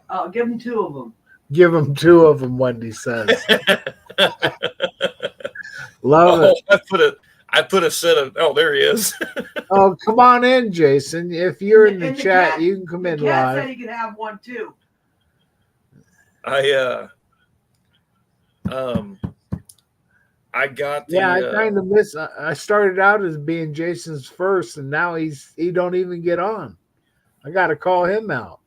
[SPEAKER 2] I'll
[SPEAKER 3] give him 2 of them.
[SPEAKER 2] Give him 2 of them, Wendy says. Love it.
[SPEAKER 1] I put a set of. Oh, there he is.
[SPEAKER 2] Oh, come on in, Jason. If you're in the chat, you can come in live.
[SPEAKER 3] Cat said he could have one too.
[SPEAKER 1] I got the.
[SPEAKER 2] Yeah, I kind of miss. I started out as being Jason's first, and now he don't even get on. I got to call him out.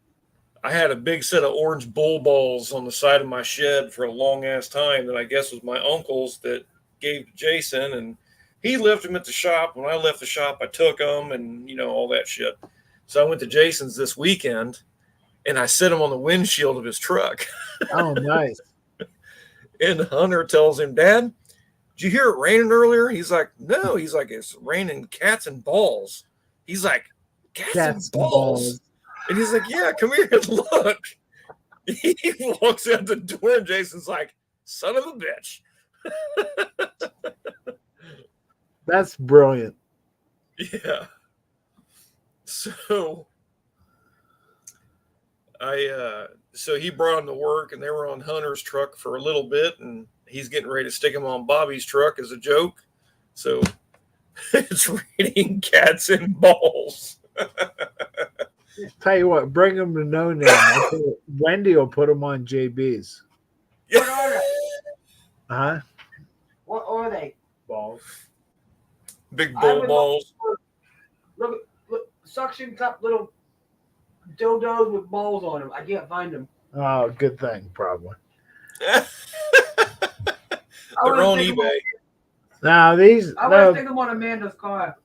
[SPEAKER 1] I had a big set of orange bull balls on the side of my shed for a long ass time that I guess was my uncle's that gave to Jason, and he left them at the shop. When I left the shop, I took them and all that shit. So I went to Jason's this weekend and I set them on the windshield of his truck.
[SPEAKER 2] Oh, nice.
[SPEAKER 1] And Hunter tells him, Dad, did you hear it raining earlier? He's like, no. He's like, it's raining cats and balls. He's like, cats and balls. And he's like, yeah, come here and look. He walks out the door and Jason's like, son of a bitch.
[SPEAKER 2] That's brilliant.
[SPEAKER 1] Yeah. So so he brought him to work and they were on Hunter's truck for a little bit and he's getting ready to stick him on Bobby's truck as a joke. So it's raining cats and balls.
[SPEAKER 2] Tell you what, bring them to No Name. Wendy will put them on JB's.
[SPEAKER 3] What are they?
[SPEAKER 2] Huh?
[SPEAKER 3] What are they?
[SPEAKER 2] Balls.
[SPEAKER 1] Big bull balls.
[SPEAKER 3] Look, suction cup little dildos with balls on them. I can't find them.
[SPEAKER 2] Oh, good thing, probably.
[SPEAKER 1] They're on eBay.
[SPEAKER 2] Now these.
[SPEAKER 3] I want to stick them on Amanda's car.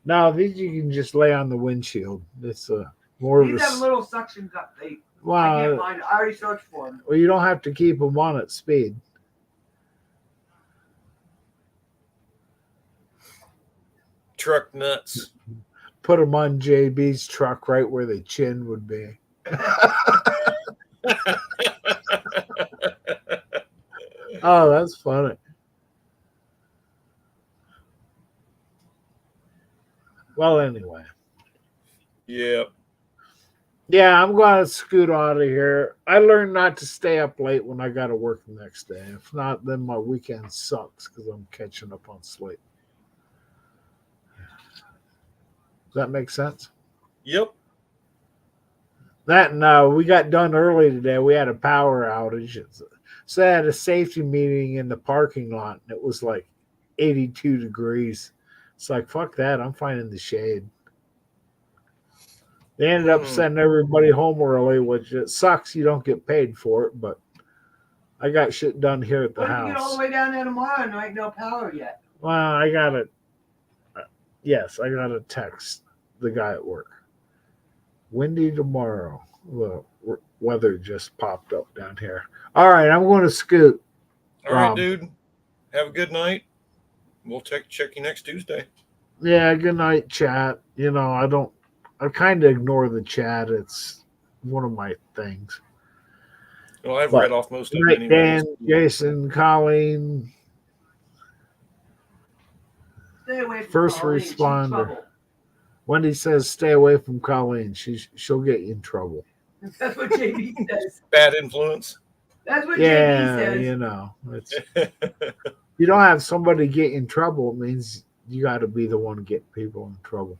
[SPEAKER 2] No, these you can just lay on the windshield. It's more of
[SPEAKER 3] These have a little suction cup. I can't find it. I already searched for them.
[SPEAKER 2] Well, you don't have to keep them on at speed.
[SPEAKER 1] Truck nuts.
[SPEAKER 2] Put them on JB's truck right where the chin would be. Oh, that's funny. Well, anyway.
[SPEAKER 1] Yeah.
[SPEAKER 2] Yeah, I'm going to scoot out of here. I learned not to stay up late when I got to work the next day. If not, then my weekend sucks because I'm catching up on sleep. Does that make sense?
[SPEAKER 1] Yep.
[SPEAKER 2] That and we got done early today. We had a power outage. So I had a safety meeting in the parking lot, and it was like 82 degrees. It's like, fuck that. I'm finding the shade. They ended up sending everybody home early, which it sucks you don't get paid for it, but I got shit done here at the
[SPEAKER 3] What if
[SPEAKER 2] house.
[SPEAKER 3] you get all the way down there tomorrow and there ain't no power yet?
[SPEAKER 2] Well, I got it. Yes, I got to text the guy at work. Windy tomorrow. The weather just popped up down here. All right, I'm going to scoot.
[SPEAKER 1] All right, dude. Have a good night. We'll check you next Tuesday.
[SPEAKER 2] Yeah, good night, chat. I kind of ignore the chat. It's one of my things.
[SPEAKER 1] Well, I've read off most of it anyway.
[SPEAKER 2] Dan, Jason, Colleen.
[SPEAKER 3] Stay away from
[SPEAKER 2] First
[SPEAKER 3] Colleen. She's
[SPEAKER 2] responder.
[SPEAKER 3] trouble.
[SPEAKER 2] Wendy says, stay away from Colleen. She'll get you in trouble.
[SPEAKER 3] That's what JB says.
[SPEAKER 1] Bad influence.
[SPEAKER 3] That's what JB
[SPEAKER 2] Yeah,
[SPEAKER 3] says.
[SPEAKER 2] it's you don't have somebody get in trouble. It means you got to be the one getting people in trouble.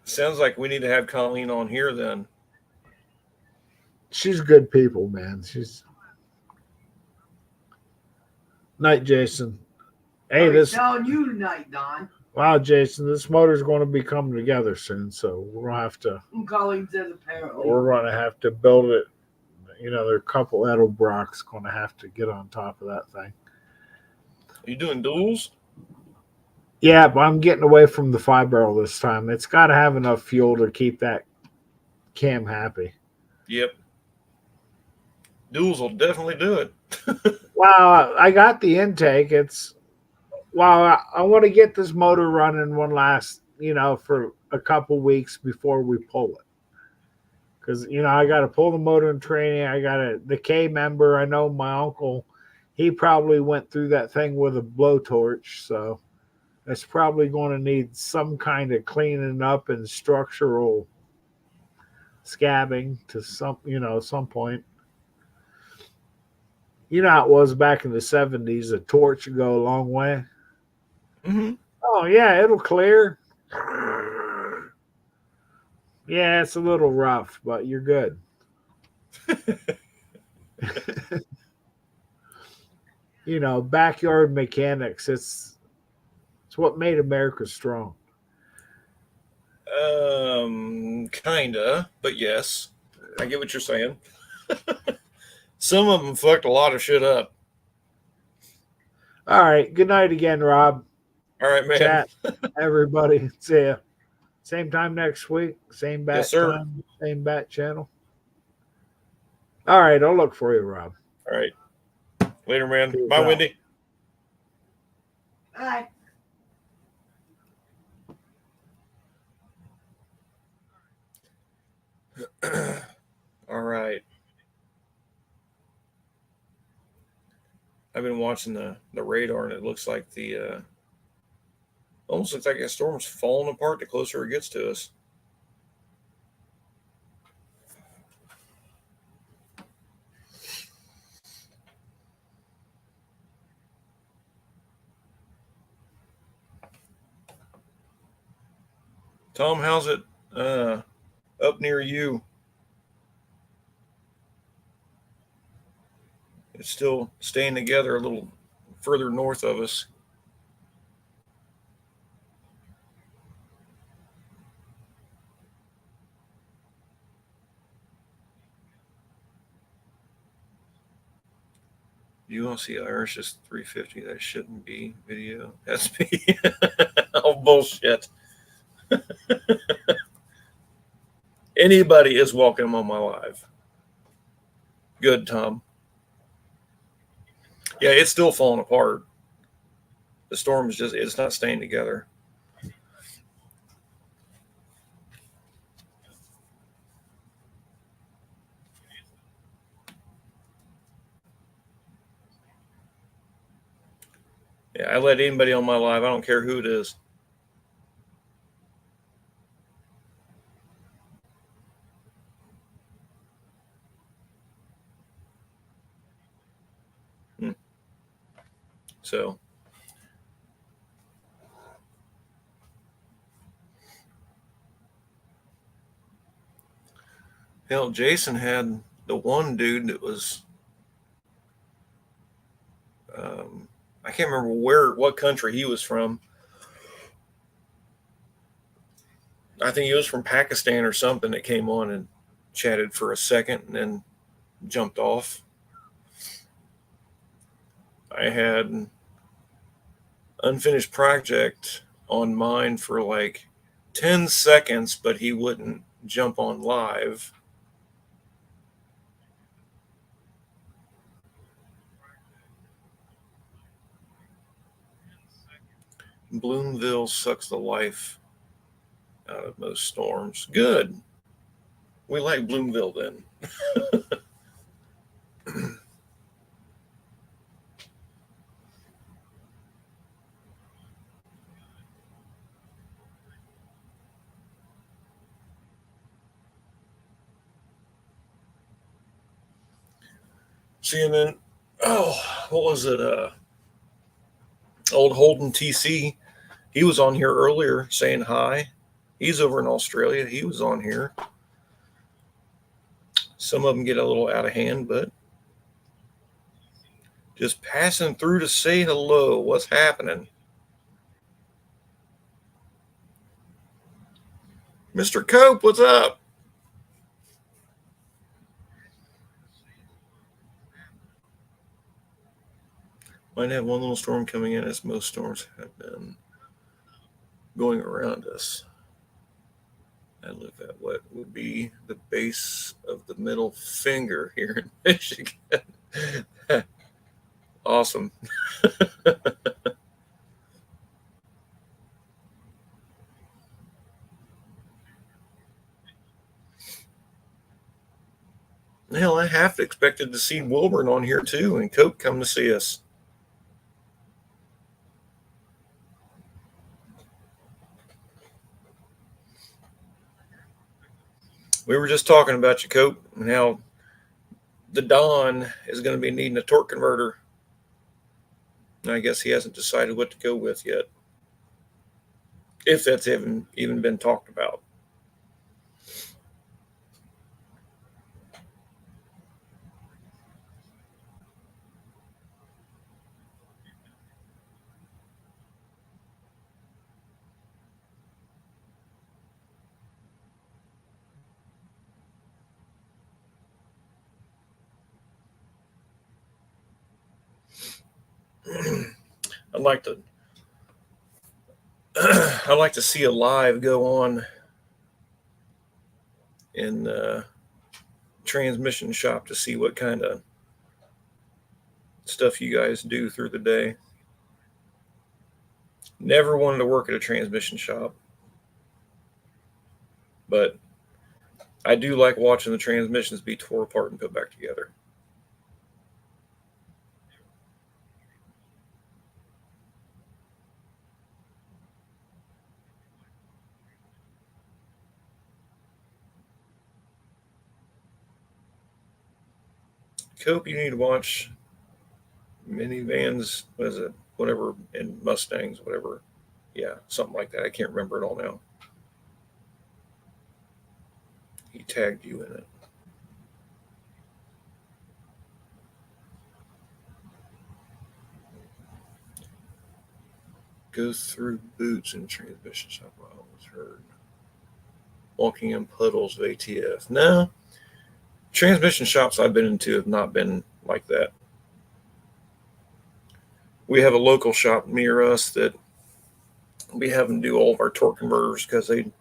[SPEAKER 1] Sounds like we need to have Colleen on here then.
[SPEAKER 2] She's good people, man. She's night, Jason. Hey,
[SPEAKER 3] I'm telling you tonight, Don.
[SPEAKER 2] Wow, Jason, this motor's going to be coming together soon, so we're gonna have to.
[SPEAKER 3] Colleen says apparently.
[SPEAKER 2] We're gonna have to build it. There are a couple Edelbrocks going to have to get on top of that thing.
[SPEAKER 1] Are you doing duels?
[SPEAKER 2] Yeah, but I'm getting away from the 5-barrel this time. It's got to have enough fuel to keep that cam happy.
[SPEAKER 1] Yep. Duels will definitely do it.
[SPEAKER 2] Wow, I got the intake. I want to get this motor running one last, for a couple weeks before we pull it. Because, I got to pull the motor in training. I got the K member. I know my uncle, he probably went through that thing with a blowtorch. So it's probably going to need some kind of cleaning up and structural scabbing to some point. You know how it was back in the 70s, a torch would go a long way.
[SPEAKER 1] Mm-hmm.
[SPEAKER 2] Oh, yeah, it'll clear. Yeah, it's a little rough, but you're good. Backyard mechanics, it's what made America strong.
[SPEAKER 1] Kinda, but yes. I get what you're saying. Some of them fucked a lot of shit up.
[SPEAKER 2] All right. Good night again, Rob.
[SPEAKER 1] All right, man.
[SPEAKER 2] Chat, everybody. See ya. Same time next week. Same bat
[SPEAKER 1] Yes, sir.
[SPEAKER 2] time. Same bat channel. All right. I'll look for you, Rob.
[SPEAKER 1] All right. Later, man.
[SPEAKER 2] Peace
[SPEAKER 1] Bye,
[SPEAKER 2] out.
[SPEAKER 1] Wendy.
[SPEAKER 3] Hi.
[SPEAKER 1] All right. I've been watching the radar, and it looks like the almost looks like a storm's falling apart the closer it gets to us. Tom, how's it up near you? It's still staying together a little further north of us. You want to see Irish's 350? That shouldn't be video. That's me. Oh, bullshit. Anybody is welcome on my live. Good, Tom. Yeah, it's still falling apart. The storm is it's not staying together. Yeah, I let anybody on my live. I don't care who it is. So, hell, Jason had the one dude that was, I can't remember what country he was from. I think he was from Pakistan or something that came on and chatted for a second and then jumped off. I had Unfinished Project on mine for like 10 seconds, but he wouldn't jump on live. Bloomville sucks the life out of most storms. Good. We like Bloomville then. See, and then, what was it? Old Holden TC. He was on here earlier saying hi. He's over in Australia. He was on here. Some of them get a little out of hand, but just passing through to say hello. What's happening? Mr. Cope, what's up? Might have one little storm coming in, as most storms have been going around us. I look at what would be the base of the middle finger here in Michigan. Awesome. Hell, I half expected to see Wilburn on here too, and Cope come to see us. We were just talking about you, Cope, and how the Don is going to be needing a torque converter. I guess he hasn't decided what to go with yet, if that's even been talked about. I'd like to I'd like to see a live go on in the transmission shop to see what kind of stuff you guys do through the day. Never wanted to work at a transmission shop, but I do like watching the transmissions be tore apart and put back together. Cope, you need to watch minivans, what is it? Whatever, and Mustangs, whatever. Yeah, something like that. I can't remember it all now. He tagged you in it. Goes through boots in transmission shop. I always heard. Walking in puddles of ATF. No, transmission shops I've been into have not been like that. We have a local shop near us that we have them do all of our torque converters because they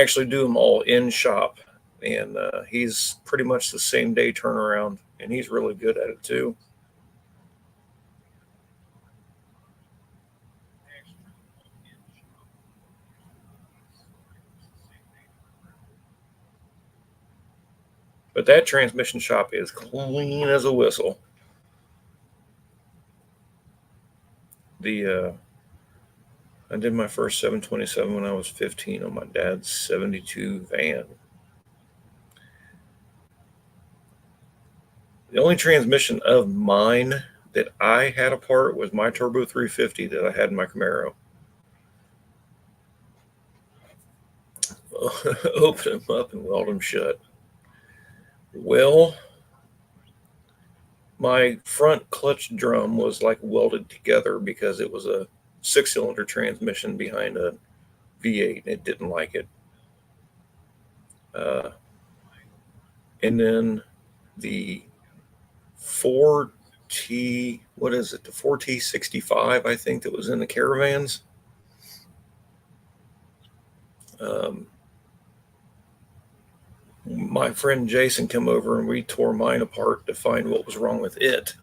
[SPEAKER 1] actually do them all in shop, and he's pretty much the same day turnaround, and he's really good at it too. But that transmission shop is clean as a whistle. I did my first 727 when I was 15 on my dad's 72 van. The only transmission of mine that I had apart was my Turbo 350 that I had in my Camaro. Open them up and weld them shut. Well, my front clutch drum was like welded together because it was a 6-cylinder transmission behind a V8, and it didn't like it. And then the 4T, what is it? The 4T65, I think, that was in the Caravans. My friend Jason came over and we tore mine apart to find what was wrong with it,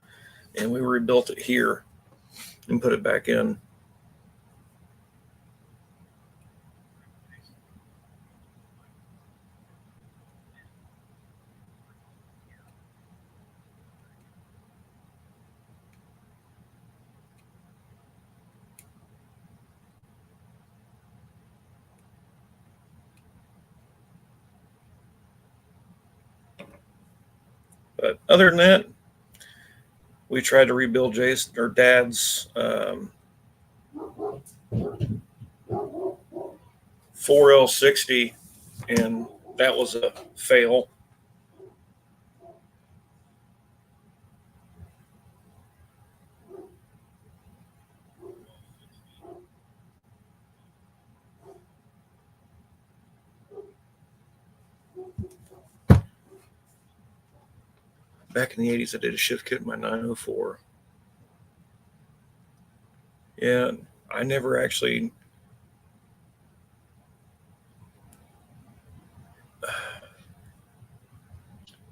[SPEAKER 1] and we rebuilt it here and put it back in. But other than that, we tried to rebuild Jason or Dad's 4L60, and that was a fail. Back in the 80s, I did a shift kit in my 904. Yeah, I never actually...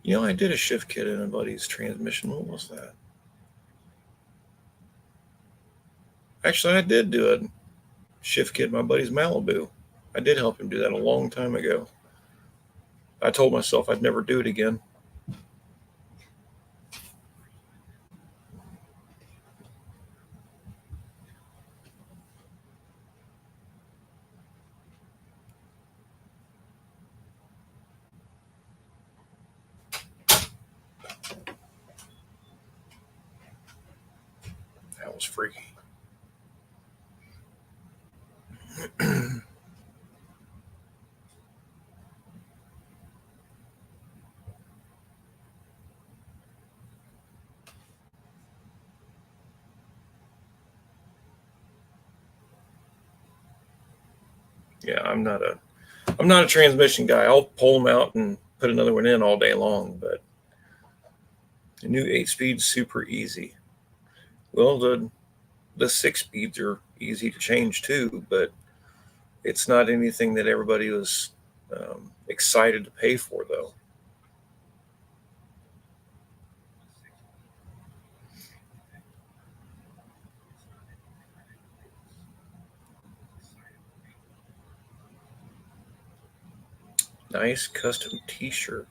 [SPEAKER 1] I did a shift kit in a buddy's transmission. What was that? Actually, I did do a shift kit in my buddy's Malibu. I did help him do that a long time ago. I told myself I'd never do it again. That was freaky. Yeah, I'm not a transmission guy. I'll pull them out and put another one in all day long, but the new 8-speed's super easy. Well, the the 6-speeds are easy to change too, but it's not anything that everybody was excited to pay for, though. Nice custom t-shirt.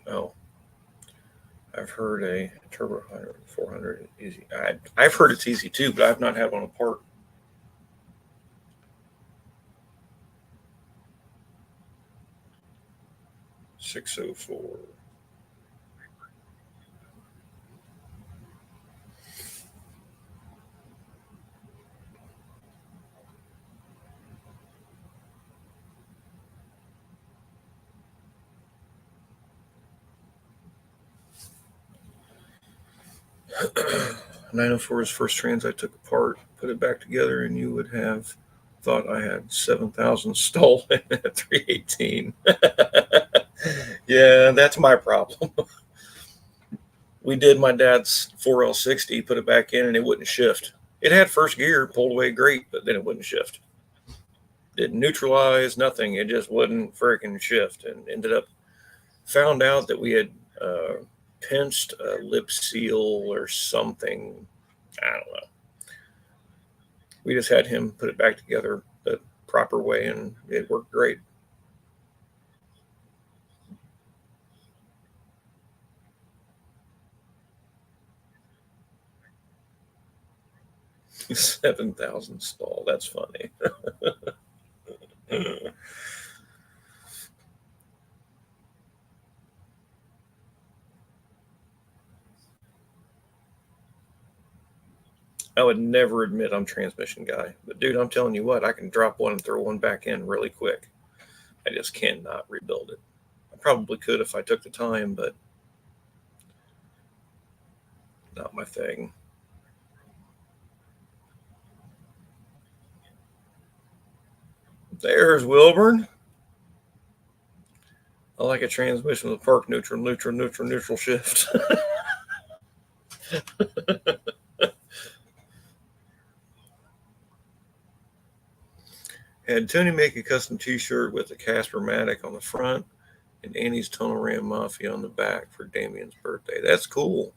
[SPEAKER 1] Oh, I've heard a Turbo 400 easy. I've heard it's easy too, but I've not had one apart. $604. $904 is first trans I took apart, put it back together, and you would have thought I had 7,000 stolen at 318. Yeah, that's my problem. We did my dad's 4L60, put it back in, and it wouldn't shift. It had first gear, pulled away great, but then it wouldn't shift. Didn't neutralize, nothing. It just wouldn't freaking shift, and ended up found out that we had pinched a lip seal or something. I don't know. We just had him put it back together the proper way, and it worked great. $7,000 stall. That's funny. I would never admit I'm transmission guy, but dude, I'm telling you what, I can drop one and throw one back in really quick. I just cannot rebuild it. I probably could if I took the time, but not my thing. There's Wilburn. I like a transmission with park neutral shift. Had Tony make a custom t-shirt with a Casper-Matic on the front and Annie's Tunnel Ram Mafia on the back for Damien's birthday. That's cool.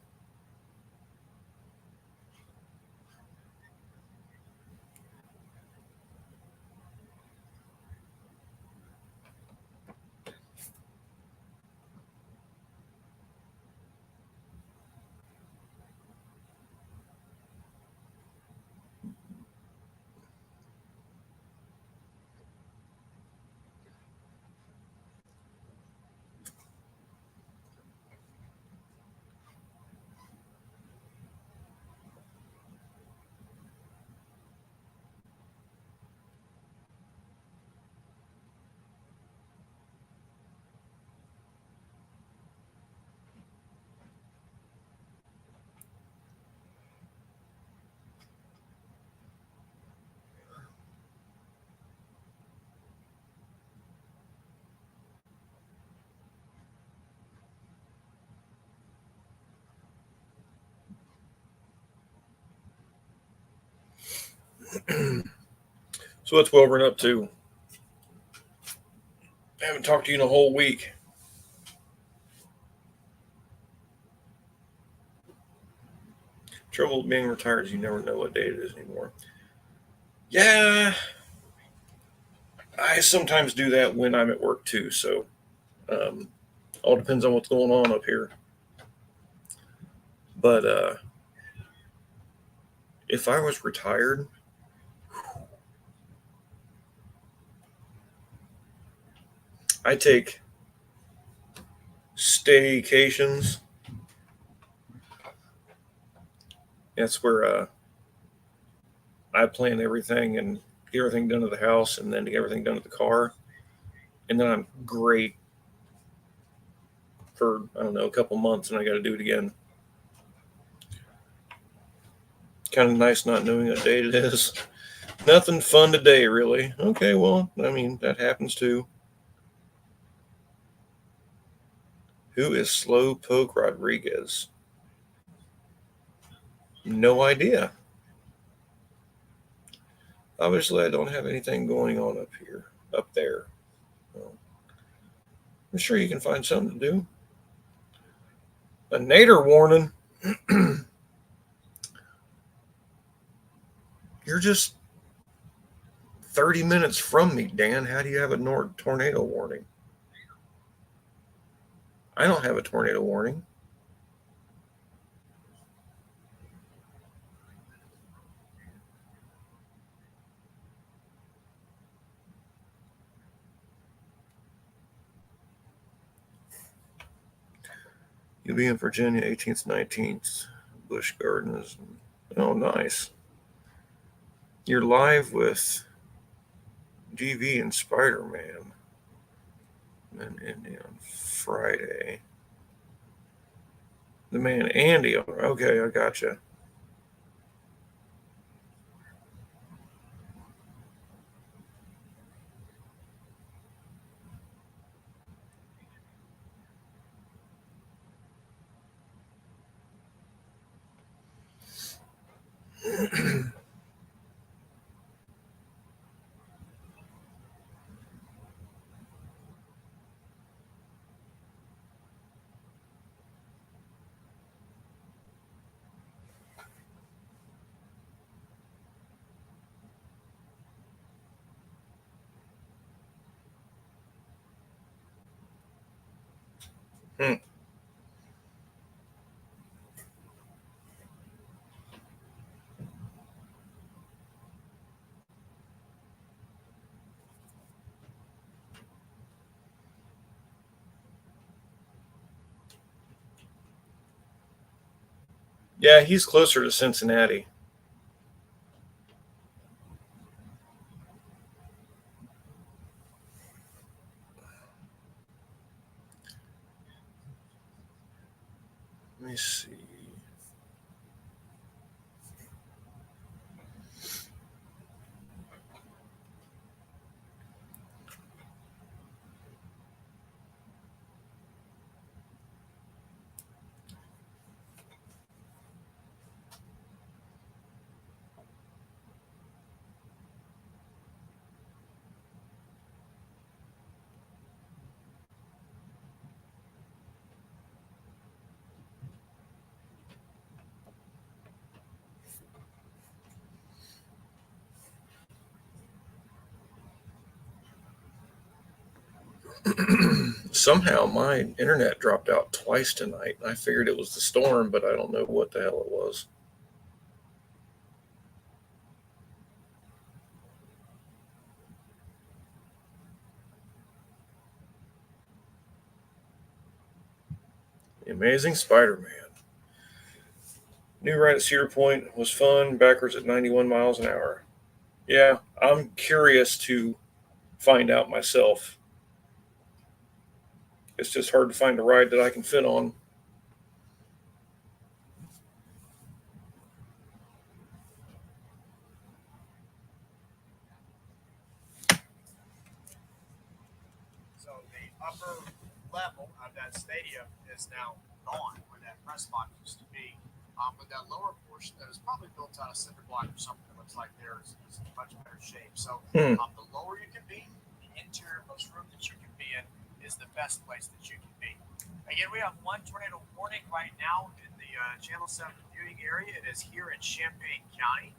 [SPEAKER 1] So what's Wilburn up to? I haven't talked to you in a whole week. Trouble with being retired is you never know what day it is anymore. Yeah, I sometimes do that when I'm at work too. So all depends on what's going on up here. But if I was retired, I take staycations. That's where I plan everything and get everything done to the house and then get everything done to the car. And then I'm great for, I don't know, a couple months and I got to do it again. Kind of nice not knowing what date it is. Nothing fun today, really. Okay, well, I mean, that happens too. Who is Slowpoke Rodriguez? No idea. Obviously, I don't have anything going on up there. Well, I'm sure you can find something to do. A nader warning. You're just 30 minutes from me, Dan. How do you have a tornado warning? I don't have a tornado warning. You'll be in Virginia 18th, 19th. Busch Gardens. Oh, nice. You're live with GV and Spider-Man. And Indy on Friday. The man Andy. Okay, I gotcha. Yeah, he's closer to Cincinnati. Let me see. Somehow my internet dropped out twice tonight. I figured it was the storm, but I don't know what the hell it was. The Amazing Spider-Man. New ride at Cedar Point was fun, backwards at 91 miles an hour. Yeah, I'm curious to find out myself. It's just hard to find a ride that I can fit on.
[SPEAKER 4] So the upper level of that stadium is now gone where that press box used to be. But that lower portion that is probably built out of cinder block or something that looks like theirs is in much better shape. So the lower you can be, the interior most room that you can be in is the best place that you can be. Again, we have one tornado warning right now in the Channel 7 viewing area. It is here in Champaign County.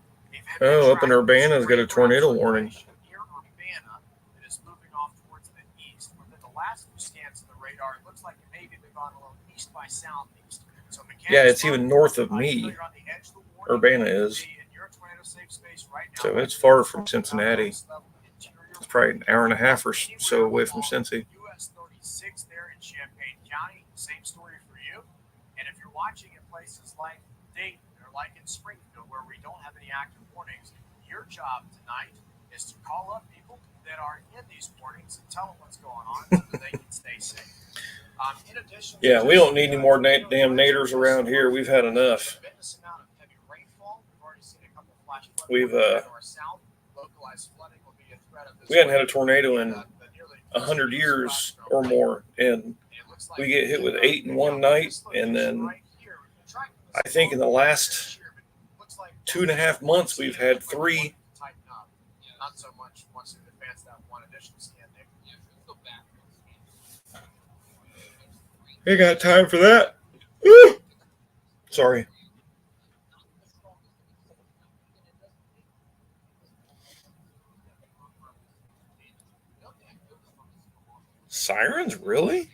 [SPEAKER 1] Up in Urbana's got a tornado warning.
[SPEAKER 4] Near Urbana, it is moving off towards the east. Within the last few scans of the radar, it looks like maybe they've gone a little east by southeast. So
[SPEAKER 1] yeah, it's even north of me. Urbana is. So it's far from Cincinnati. It's probably an hour and a half or so away from Cincy.
[SPEAKER 4] US 36 there in Champaign County. Same story for you. And if you're watching in places like Dayton or like in Springfield where we don't have any active warnings, your job tonight is to call up people that are in these warnings and tell them what's going on so that they can stay safe. In addition,
[SPEAKER 1] yeah, we don't need any more damn naders around here. We've had enough. We've we hadn't had a tornado in 100 years or more, and we get hit with 8 in one night, and then I think in the last 2.5 months we've had 3.
[SPEAKER 4] Not so much once it advanced that one additional scan there.
[SPEAKER 1] You got time for that? Woo! Sorry. Sirens, really?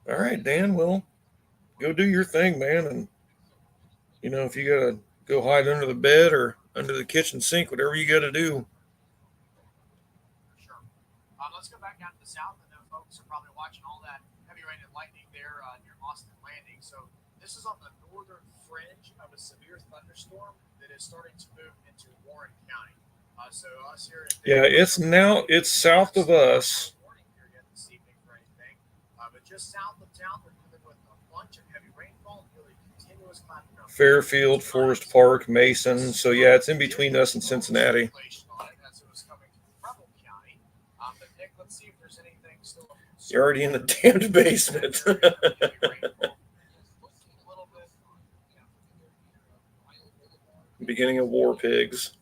[SPEAKER 1] All right, Dan, well, go do your thing, man. And, if you got to go hide under the bed or under the kitchen sink, whatever you got to do.
[SPEAKER 4] Sure. Let's go back down to the south. I know folks are probably watching all that heavy rain and lightning there near Austin Landing. So this is on the northern fringe of a severe thunderstorm that is starting to move into Warren County. So us here
[SPEAKER 1] it's south of us.
[SPEAKER 4] But just south of town, we're dealing with a bunch of heavy rainfall, really continuous cloud cover.
[SPEAKER 1] Fairfield, Forest Park, Mason. So yeah, it's in between us and Cincinnati. You're already in the damned basement. Beginning of war pigs.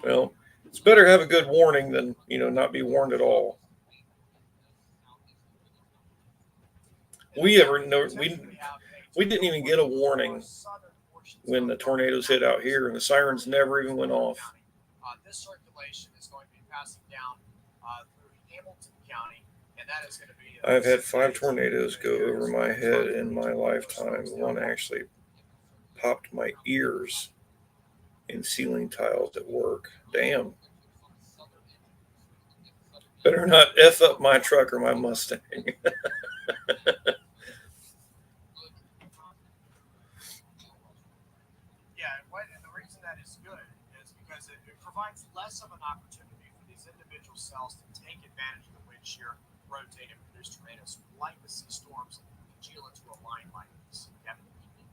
[SPEAKER 1] Well, it's better to have a good warning than, not be warned at all. We didn't even get a warning when the tornadoes hit out here, and the sirens never even went off.
[SPEAKER 4] This circulation is going to be passing down through Hamilton County, and that is going to be.
[SPEAKER 1] I've had 5 tornadoes go over my head in my lifetime. One actually popped my ears in ceiling tiles at work. Damn. Better not F up my truck or my Mustang.
[SPEAKER 4] And the reason that is good is because it provides less of an opportunity for these individual cells to take advantage of the wind shear, rotate, and produce tornadoes. Like to see storms congeal into a line like this. Yep.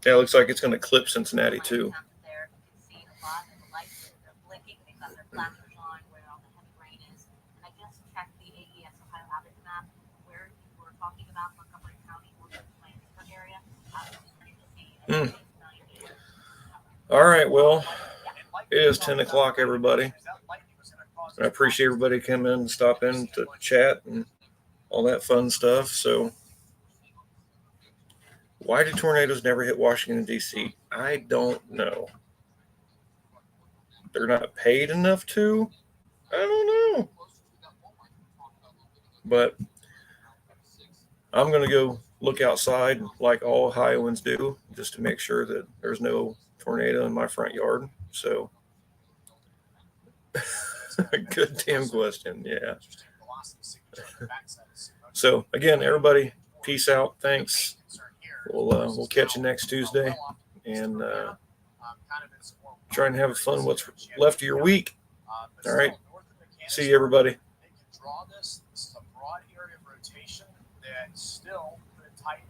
[SPEAKER 1] Yeah, it looks like it's going to clip Cincinnati too.
[SPEAKER 5] There, you can see a lot of the lights that are blinking. They've got their flashers on where all the heavy rain is. And I just checked the AES Ohio Abbott map where you were talking about Montgomery County, Woodland area. Starting to see
[SPEAKER 1] All right, well, it is 10 o'clock, everybody. I appreciate everybody coming in and stop in to chat and all that fun stuff. So why do tornadoes never hit Washington, D.C.? I don't know. They're not paid enough to? I don't know. But I'm going to go look outside like all Ohioans do just to make sure that there's no tornado in my front yard. So good damn question. Yeah. So again, everybody, peace out. Thanks. We'll catch you next Tuesday, and try and have fun what's left of your week. All right. See you, everybody.
[SPEAKER 4] This is a broad area of rotation that still could tighten up.